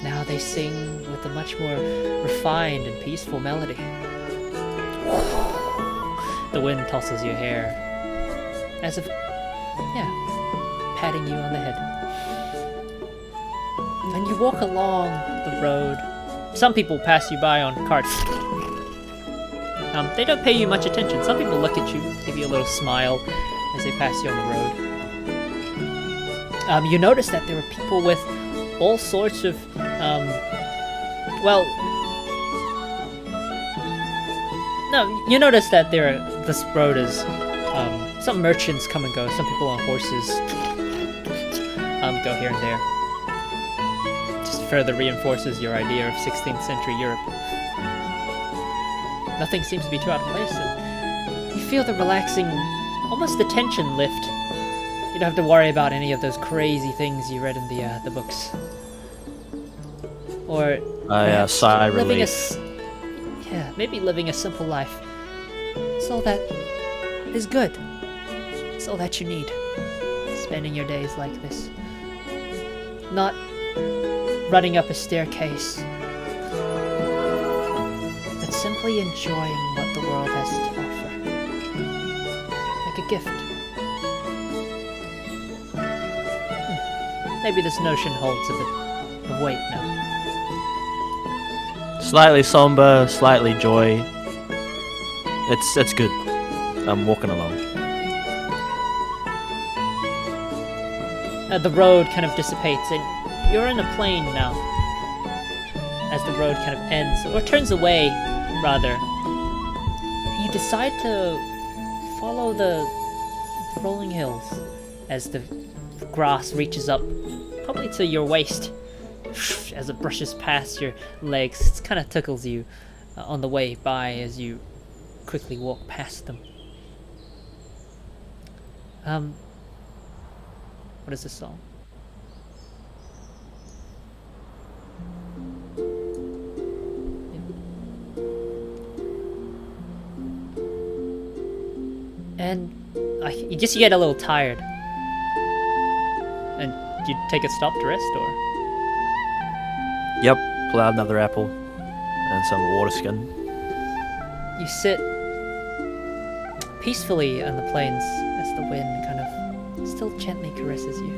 Now they sing with a much more refined and peaceful melody. The wind tosses your hair, as if, patting you on the head. And you walk along the road. Some people pass you by on carts. They don't pay you much attention. Some people look at you, give you a little smile as they pass you on the road. You notice that there are people with all sorts of, you notice that this road is, some merchants come and go, some people on horses, go here and there. Just further reinforces your idea of 16th century Europe. Nothing seems to be too out of place, and you feel the relaxing, almost the tension lift. You don't have to worry about any of those crazy things you read in the books. Or sigh living relief. maybe living a simple life. It's all that is good. It's all that you need. Spending your days like this. Not running up a staircase, but simply enjoying what the world has to offer. Like a gift. Maybe this notion holds a bit of weight now. Slightly somber, slightly joy. It's good. I'm walking along. The road kind of dissipates, and you're in a plain now. As the road kind of ends, or turns away, rather. You decide to follow the rolling hills as the grass reaches up, probably to your waist. As it brushes past your legs, it kind of tickles you on the way by as you quickly walk past them. What is this song? And I guess you get a little tired. And you take a stop to rest, or? Yep, pull out another apple and some water skin. You sit peacefully on the plains as the wind kind of still gently caresses you.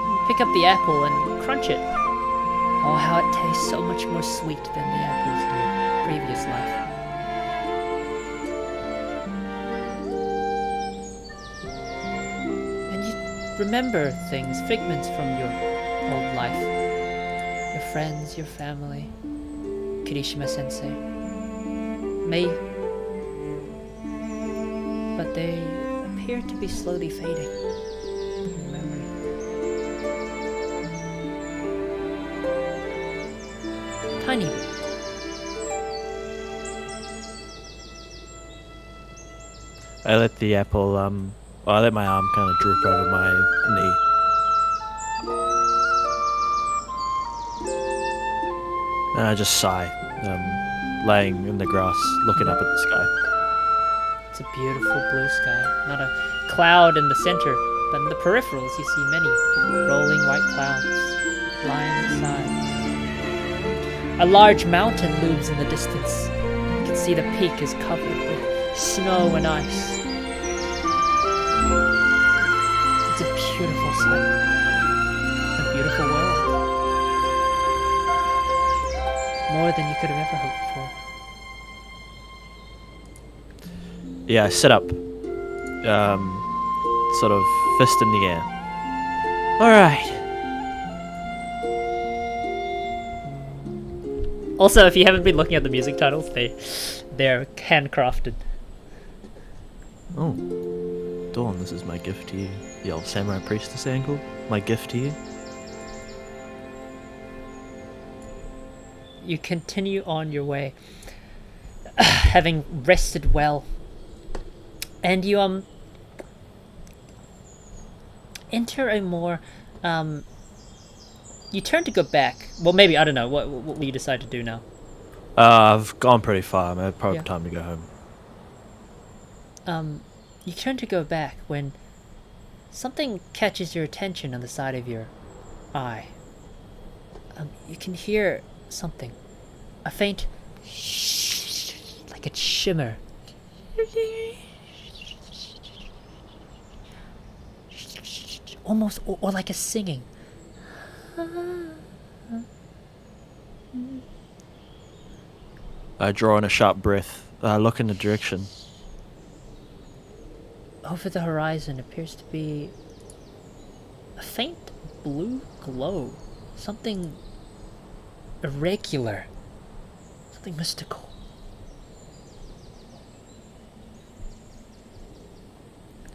You pick up the apple and crunch it. Oh, how it tastes so much more sweet than the apples in your previous life. And you remember things, figments from your old life. Your friends, your family, Kirishima-sensei. But they appear to be slowly fading in your memory. Tiny bit. I let the apple, I let my arm kind of droop over my knee. And I just sigh, laying in the grass, looking up at the sky. It's a beautiful blue sky. Not a cloud in the center, but in the peripherals you see many rolling white clouds lying beside. A large mountain looms in the distance. You can see the peak is covered with snow and ice. It's a beautiful sight. A beautiful world. More than you could have ever hoped for. Yeah, I sit up, sort of fist in the air. Alright. Also, if you haven't been looking at the music titles, they're handcrafted. Oh. Dawn, this is my gift to you. The old samurai priestess angle. My gift to you. You continue on your way, having rested well. And you enter a more you turn to go back. Well, maybe, I don't know. What will you decide to do now? I've gone pretty far. I probably Yeah. time to go home. You turn to go back when something catches your attention on the side of your eye. You can hear something, a faint shh, like a shimmer. Almost, or like a singing. I draw in a sharp breath. Look in the direction. Over the horizon appears to be a faint blue glow. Something irregular. Something mystical.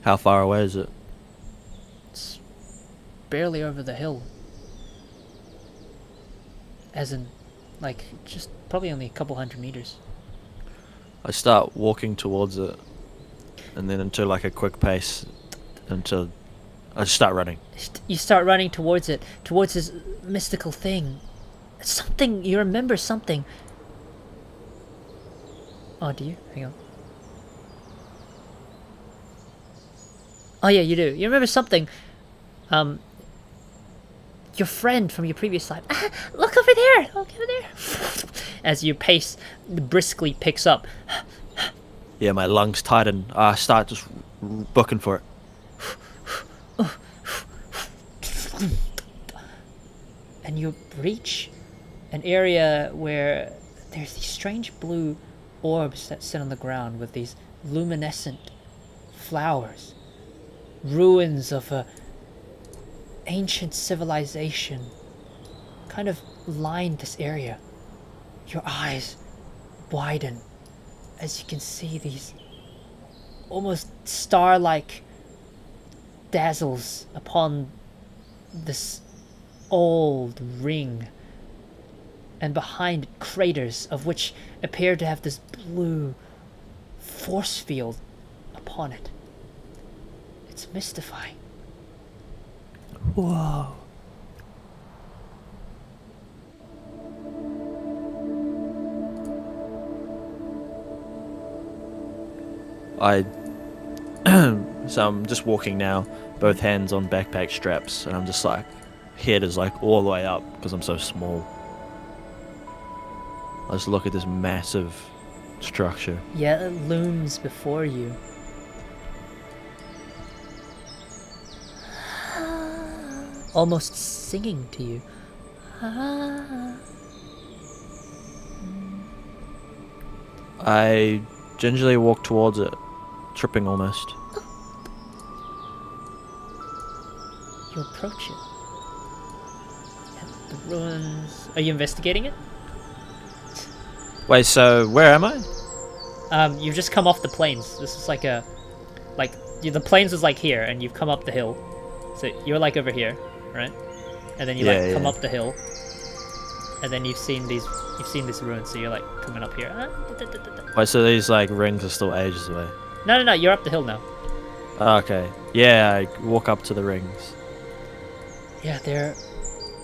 How far away is it? It's barely over the hill. As in, like, just probably only a couple 100 meters. I start walking towards it, and then into like a quick pace until I start running. You start running towards it, towards this mystical thing. Something, you remember something. Oh, do you? Hang on. Oh yeah, you do. You remember something. Your friend from your previous life. Look over there! Look over there! As you pace, briskly picks up. Yeah, my lungs tighten. I start just booking for it. And you reach an area where there's these strange blue orbs that sit on the ground with these luminescent flowers. Ruins of a ancient civilization kind of line this area. Your eyes widen as you can see these almost star-like dazzles upon this old ring, and behind it craters of which appear to have this blue force field upon it. It's mystifying. Whoa. I so I'm just walking now, both hands on backpack straps, and I'm just like, head is like all the way up because I'm so small. I just look at this massive structure. Yeah, it looms before you. Almost singing to you. I gingerly walk towards it, tripping almost. You approach it. At the ruins. Are you investigating it? Wait, so where am I? You've just come off the plains. This is like the plains is like here, and you've come up the hill. So you're like over here, right? And then you come up the hill, and then you've seen these ruins. So you're like coming up here. Wait, so these like rings are still ages away? No, you're up the hill now. Oh, okay. Yeah, I walk up to the rings. Yeah, they're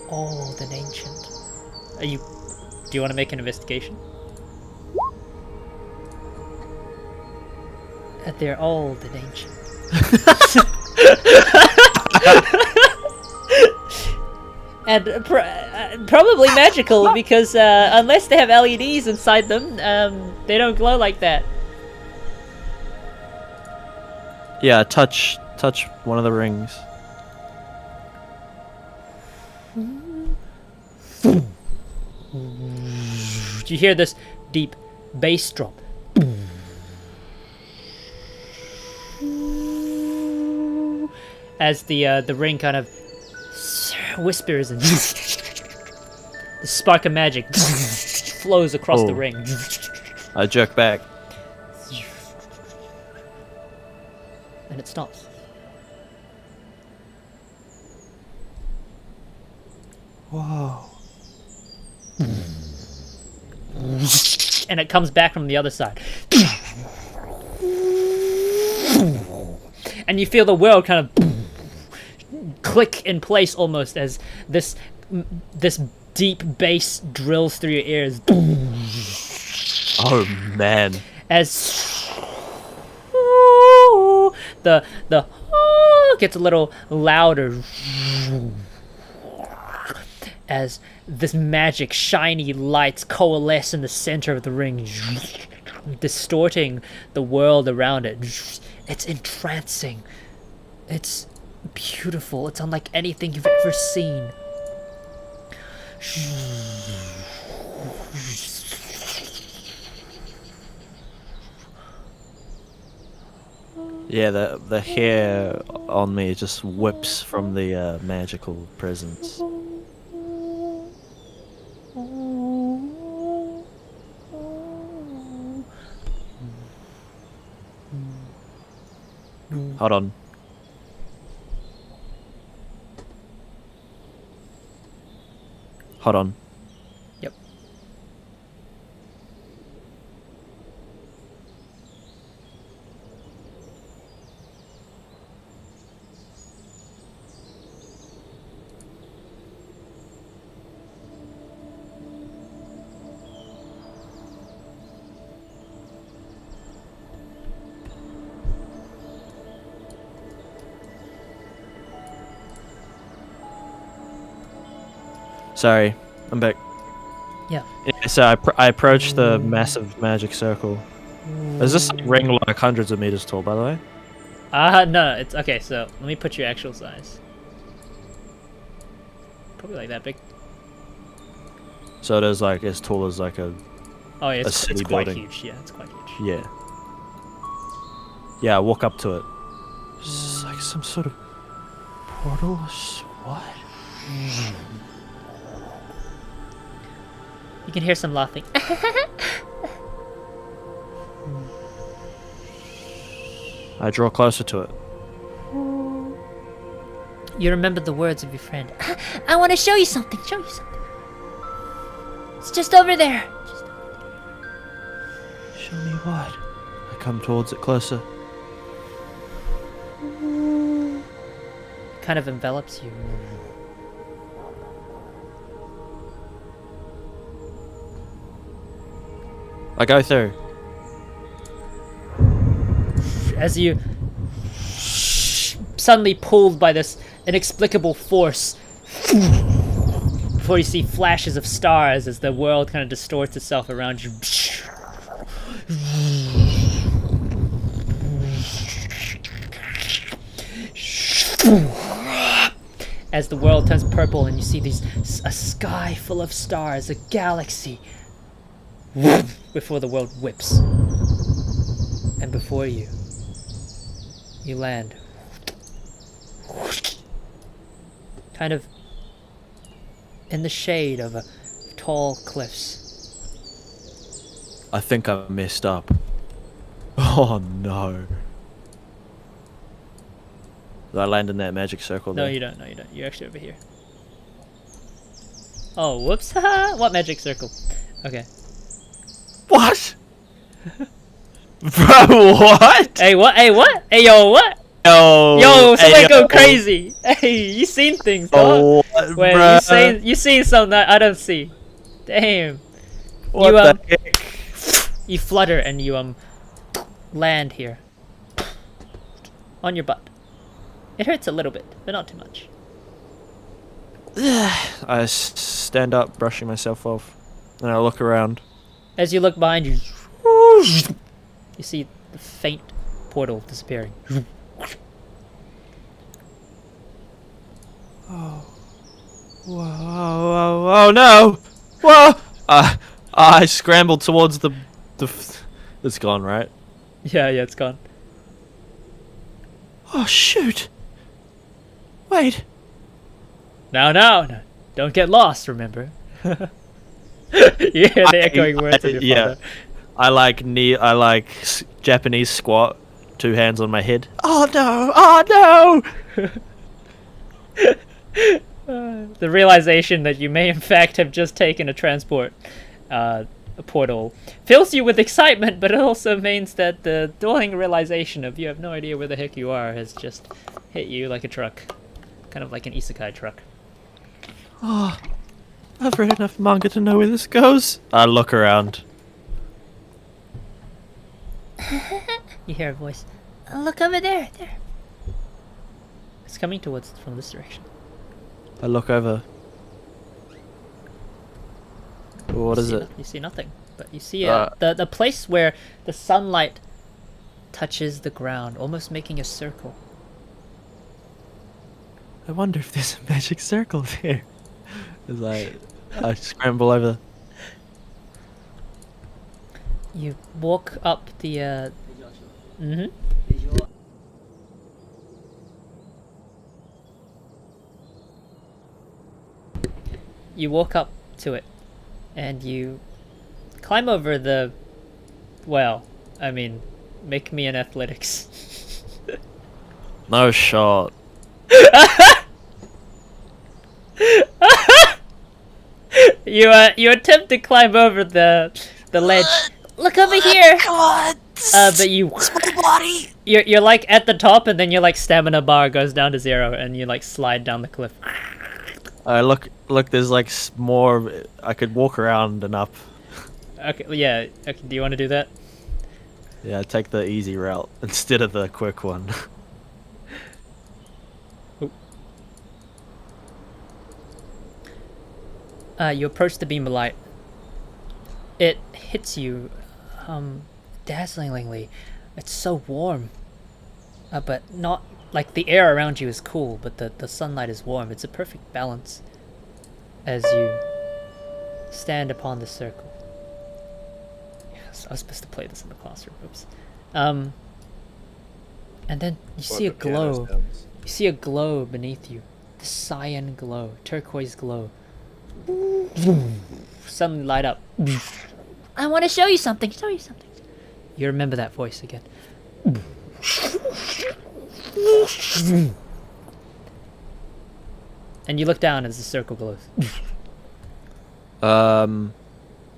old and ancient. Do you want to make an investigation? They're old and ancient. And probably magical because unless they have LEDs inside them, they don't glow like that. Yeah, touch one of the rings. You hear this deep bass drop. As the ring kind of whispers and the spark of magic flows across the ring. I jerk back. And it stops. Whoa. And it comes back from the other side. And you feel the world kind of click in place almost as this deep bass drills through your ears. Oh man. As the gets a little louder as this magic shiny lights coalesce in the center of the ring, distorting the world around it. It's entrancing. It's beautiful. It's unlike anything you've ever seen. Yeah, the hair on me just whips from the magical presence. Hold on. Hold on. Yep. Sorry, I'm back. Yeah. Yeah, so I approach the massive magic circle. Is this ring like hundreds of meters tall, by the way? No, it's okay. So let me put your actual size. Probably like that big. So it is like as tall as like a Oh yeah, it's city quite building. huge. Yeah, it's quite huge. Yeah. Yeah, I walk up to it. It's like some sort of portal. What? You can hear some laughing. I draw closer to it. You remember the words of your friend. I want to show you something. Show you something. It's just over there. Show me what? I come towards it closer. Kind of envelops you. I go through. as you suddenly pulled by this inexplicable force. Before you see flashes of stars as the world kind of distorts itself around you. As the world turns purple and you see a sky full of stars, a galaxy, before the world whips. And before you land. Kind of in the shade of a tall cliffs. I think I messed up. Oh no. Did I land in that magic circle No, there? you don't. No, you don't. You're actually over here. Oh, whoops. Haha. What magic circle? Okay. What? Bro, what? Hey, what? Hey, what? Hey, yo, what? Yo, somebody go crazy. Hey, you seen things, dog. Oh, Wait, bruh. you seen something that I don't see. Damn. What you, the heck? You flutter and you land here. On your butt. It hurts a little bit, but not too much. I stand up, brushing myself off, and I look around. As you look behind you, you see the faint portal disappearing. Oh no! Whoa! I scrambled towards the. It's gone, right? Yeah, it's gone. Oh shoot! Wait. No. Don't get lost, remember? You hear the echoing words of your Yeah. father. I like Japanese squat, 2 hands on my head. Oh no! The realization that you may in fact have just taken a transport portal fills you with excitement, but it also means that the dawning realization of you have no idea where the heck you are has just hit you like a truck. Kind of like an isekai truck. Oh, I've read enough manga to know where this goes. I look around. You hear a voice. Look over there. There. It's coming towards from this direction. I look over. What is it? You see nothing, but you see the place where the sunlight touches the ground, almost making a circle. I wonder if there's a magic circle there. As I scramble over. You walk up the You walk up to it and you climb over the, well, I mean, make me an athletics. No shot. You attempt to climb over the ledge. Look over here. But you're like at the top, and then your like stamina bar goes down to 0, and you like slide down the cliff. Look, there's like more. I could walk around and up. Okay, yeah. Okay, do you want to do that? Yeah, take the easy route instead of the quick one. You approach the beam of light. It hits you, dazzlingly. It's so warm. But not like the air around you is cool, but the sunlight is warm. It's a perfect balance as you stand upon the circle. Yes, I was supposed to play this in the classroom. Oops. And then you see a glow. You see a glow beneath you. The cyan glow, turquoise glow. Suddenly light up. I want to show you something. You remember that voice again. And you look down as the circle glows.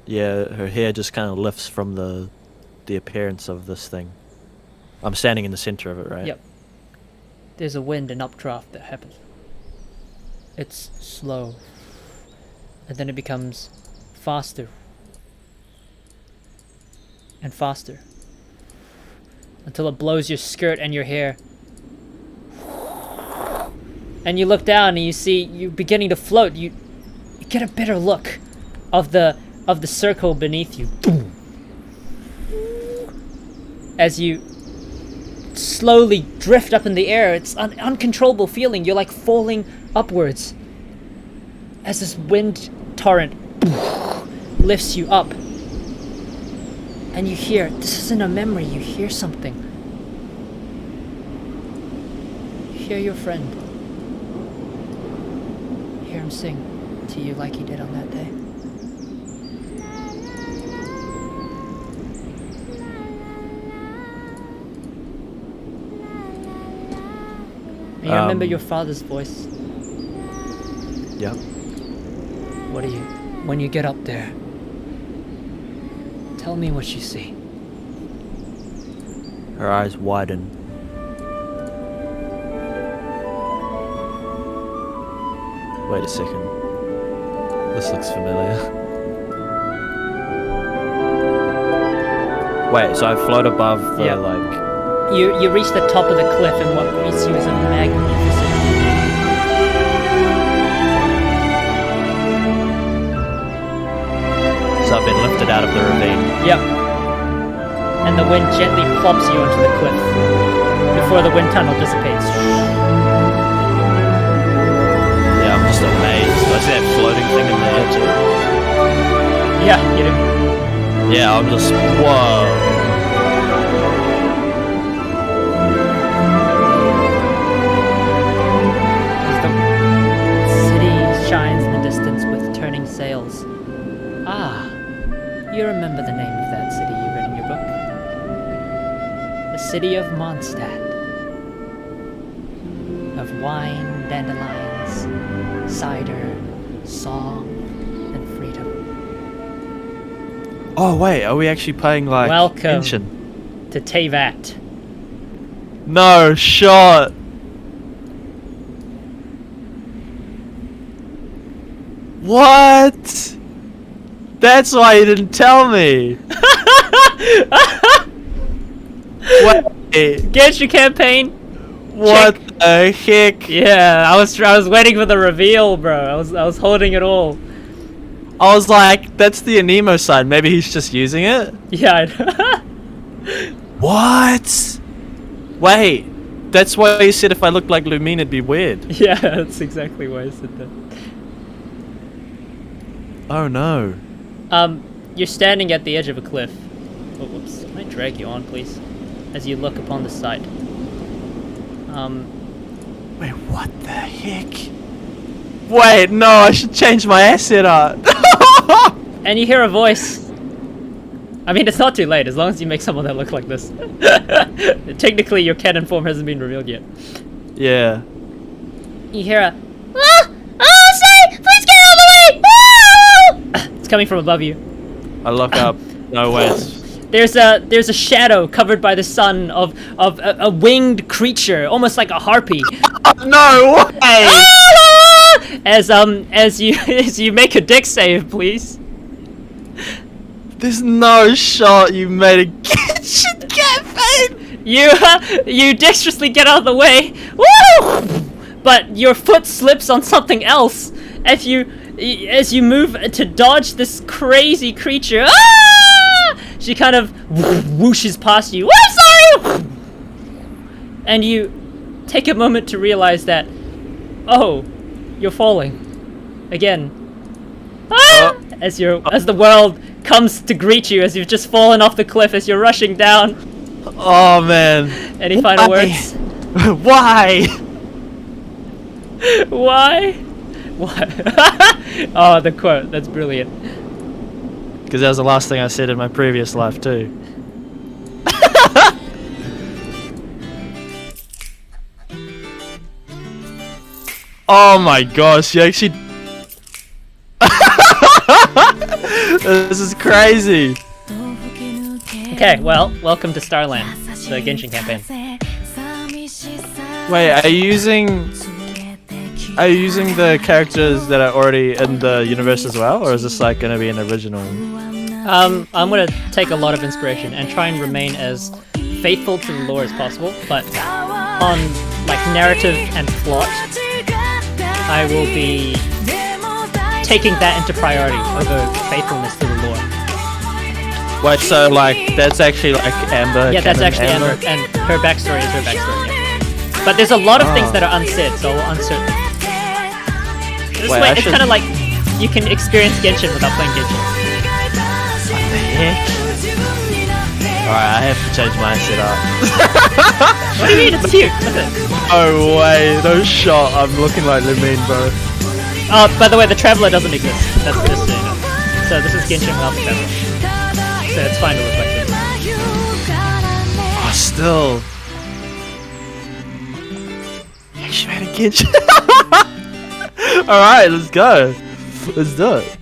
Yeah, her hair just kind of lifts from the appearance of this thing. I'm standing in the center of it, right? Yep. There's a wind and updraft that happens. It's slow. And then it becomes faster. And faster. until it blows your skirt and your hair. And you look down and you see you beginning to float. You get a better look of the circle beneath you. As you slowly drift up in the air, it's an uncontrollable feeling. You're like falling upwards as this wind torrent lifts you up. And you hear, this isn't a memory, you hear something. You hear your friend. You hear him sing to you like he did on that day. And you remember your father's voice. Yep. What do you, when you get up there, tell me what you see. Her eyes widen. Wait a second. This looks familiar. Wait, so I float above the, Yeah. like... You reach the top of the cliff and what meets you is a magnificent So I've been lifted out of the ravine. Yep. And the wind gently plops you onto the cliff before the wind tunnel dissipates. Yeah, I'm just amazed. Do I see that floating thing in the air too? Yeah, you do. Yeah, I'm just... Whoa. As the city shines in the distance with turning sails. Ah, you remember the name of that city you read in your book? The city of Mondstadt. Of wine, dandelions, cider, song, and freedom. Oh, wait, are we actually playing, like, Welcome. Genshin? To Teyvat. No shot! What? That's why you didn't tell me! Wait, Genshin campaign. what the heck? Yeah, I was waiting for the reveal, bro. I was holding it all. I was like, that's the Anemo sign, maybe he's just using it? Yeah. What? Wait, that's why you said if I looked like Lumine it'd be weird. Yeah, that's exactly why I said that. Oh no. You're standing at the edge of a cliff. Oh, whoops. Can I drag you on, please? As you look upon the sight. Wait, what the heck? Wait, no, I should change my asset art. And you hear a voice. I mean, it's not too late, as long as you make someone that look like this. Technically, your canon form hasn't been revealed yet. Yeah. You hear a... Ah! Oh, sorry! Please get out of the way! Ah! It's coming from above you. I look up. No way. There's a shadow covered by the sun of a winged creature, almost like a harpy. No way! Ah! As you make a dex save, please. There's no shot you made a Genshin campaign! You dexterously get out of the way. Woo! But your foot slips on something else as you move to dodge this crazy creature. Ah! She kind of whooshes past you. I'm sorry! And you take a moment to realize that, oh, you're falling again. Ah! As the world comes to greet you as you've just fallen off the cliff as you're rushing down. Oh man. Any final words? Why? Why? Why? Oh, the quote. That's brilliant. Because that was the last thing I said in my previous life too. Oh my gosh, you actually... This is crazy. Okay, well, welcome to Starland, the Genshin campaign. Wait, are you using the characters that are already in the universe as well, or is this like gonna be an original? I'm gonna take a lot of inspiration and try and remain as faithful to the lore as possible, but on like narrative and plot, I will be taking that into priority over faithfulness to the lore. Wait, so like that's actually like Amber? Yeah, that's canon actually Amber, and her backstory is her backstory. Yeah. But there's a lot of things that are unsaid, so I'll answer. This Wait, way, I it's should- kind of like you can experience Genshin without playing Genshin. What the heck? Alright, I have to change my setup. What do you mean? It's cute. Look at it. Oh way, no shot. I'm looking like Lemine, bro. Oh, by the way, the Traveler doesn't exist. That's just so you know. So this is Genshin without the Traveler. So it's fine to look like this. Oh, still. Actually made a Genshin. Alright, let's go. Let's do it.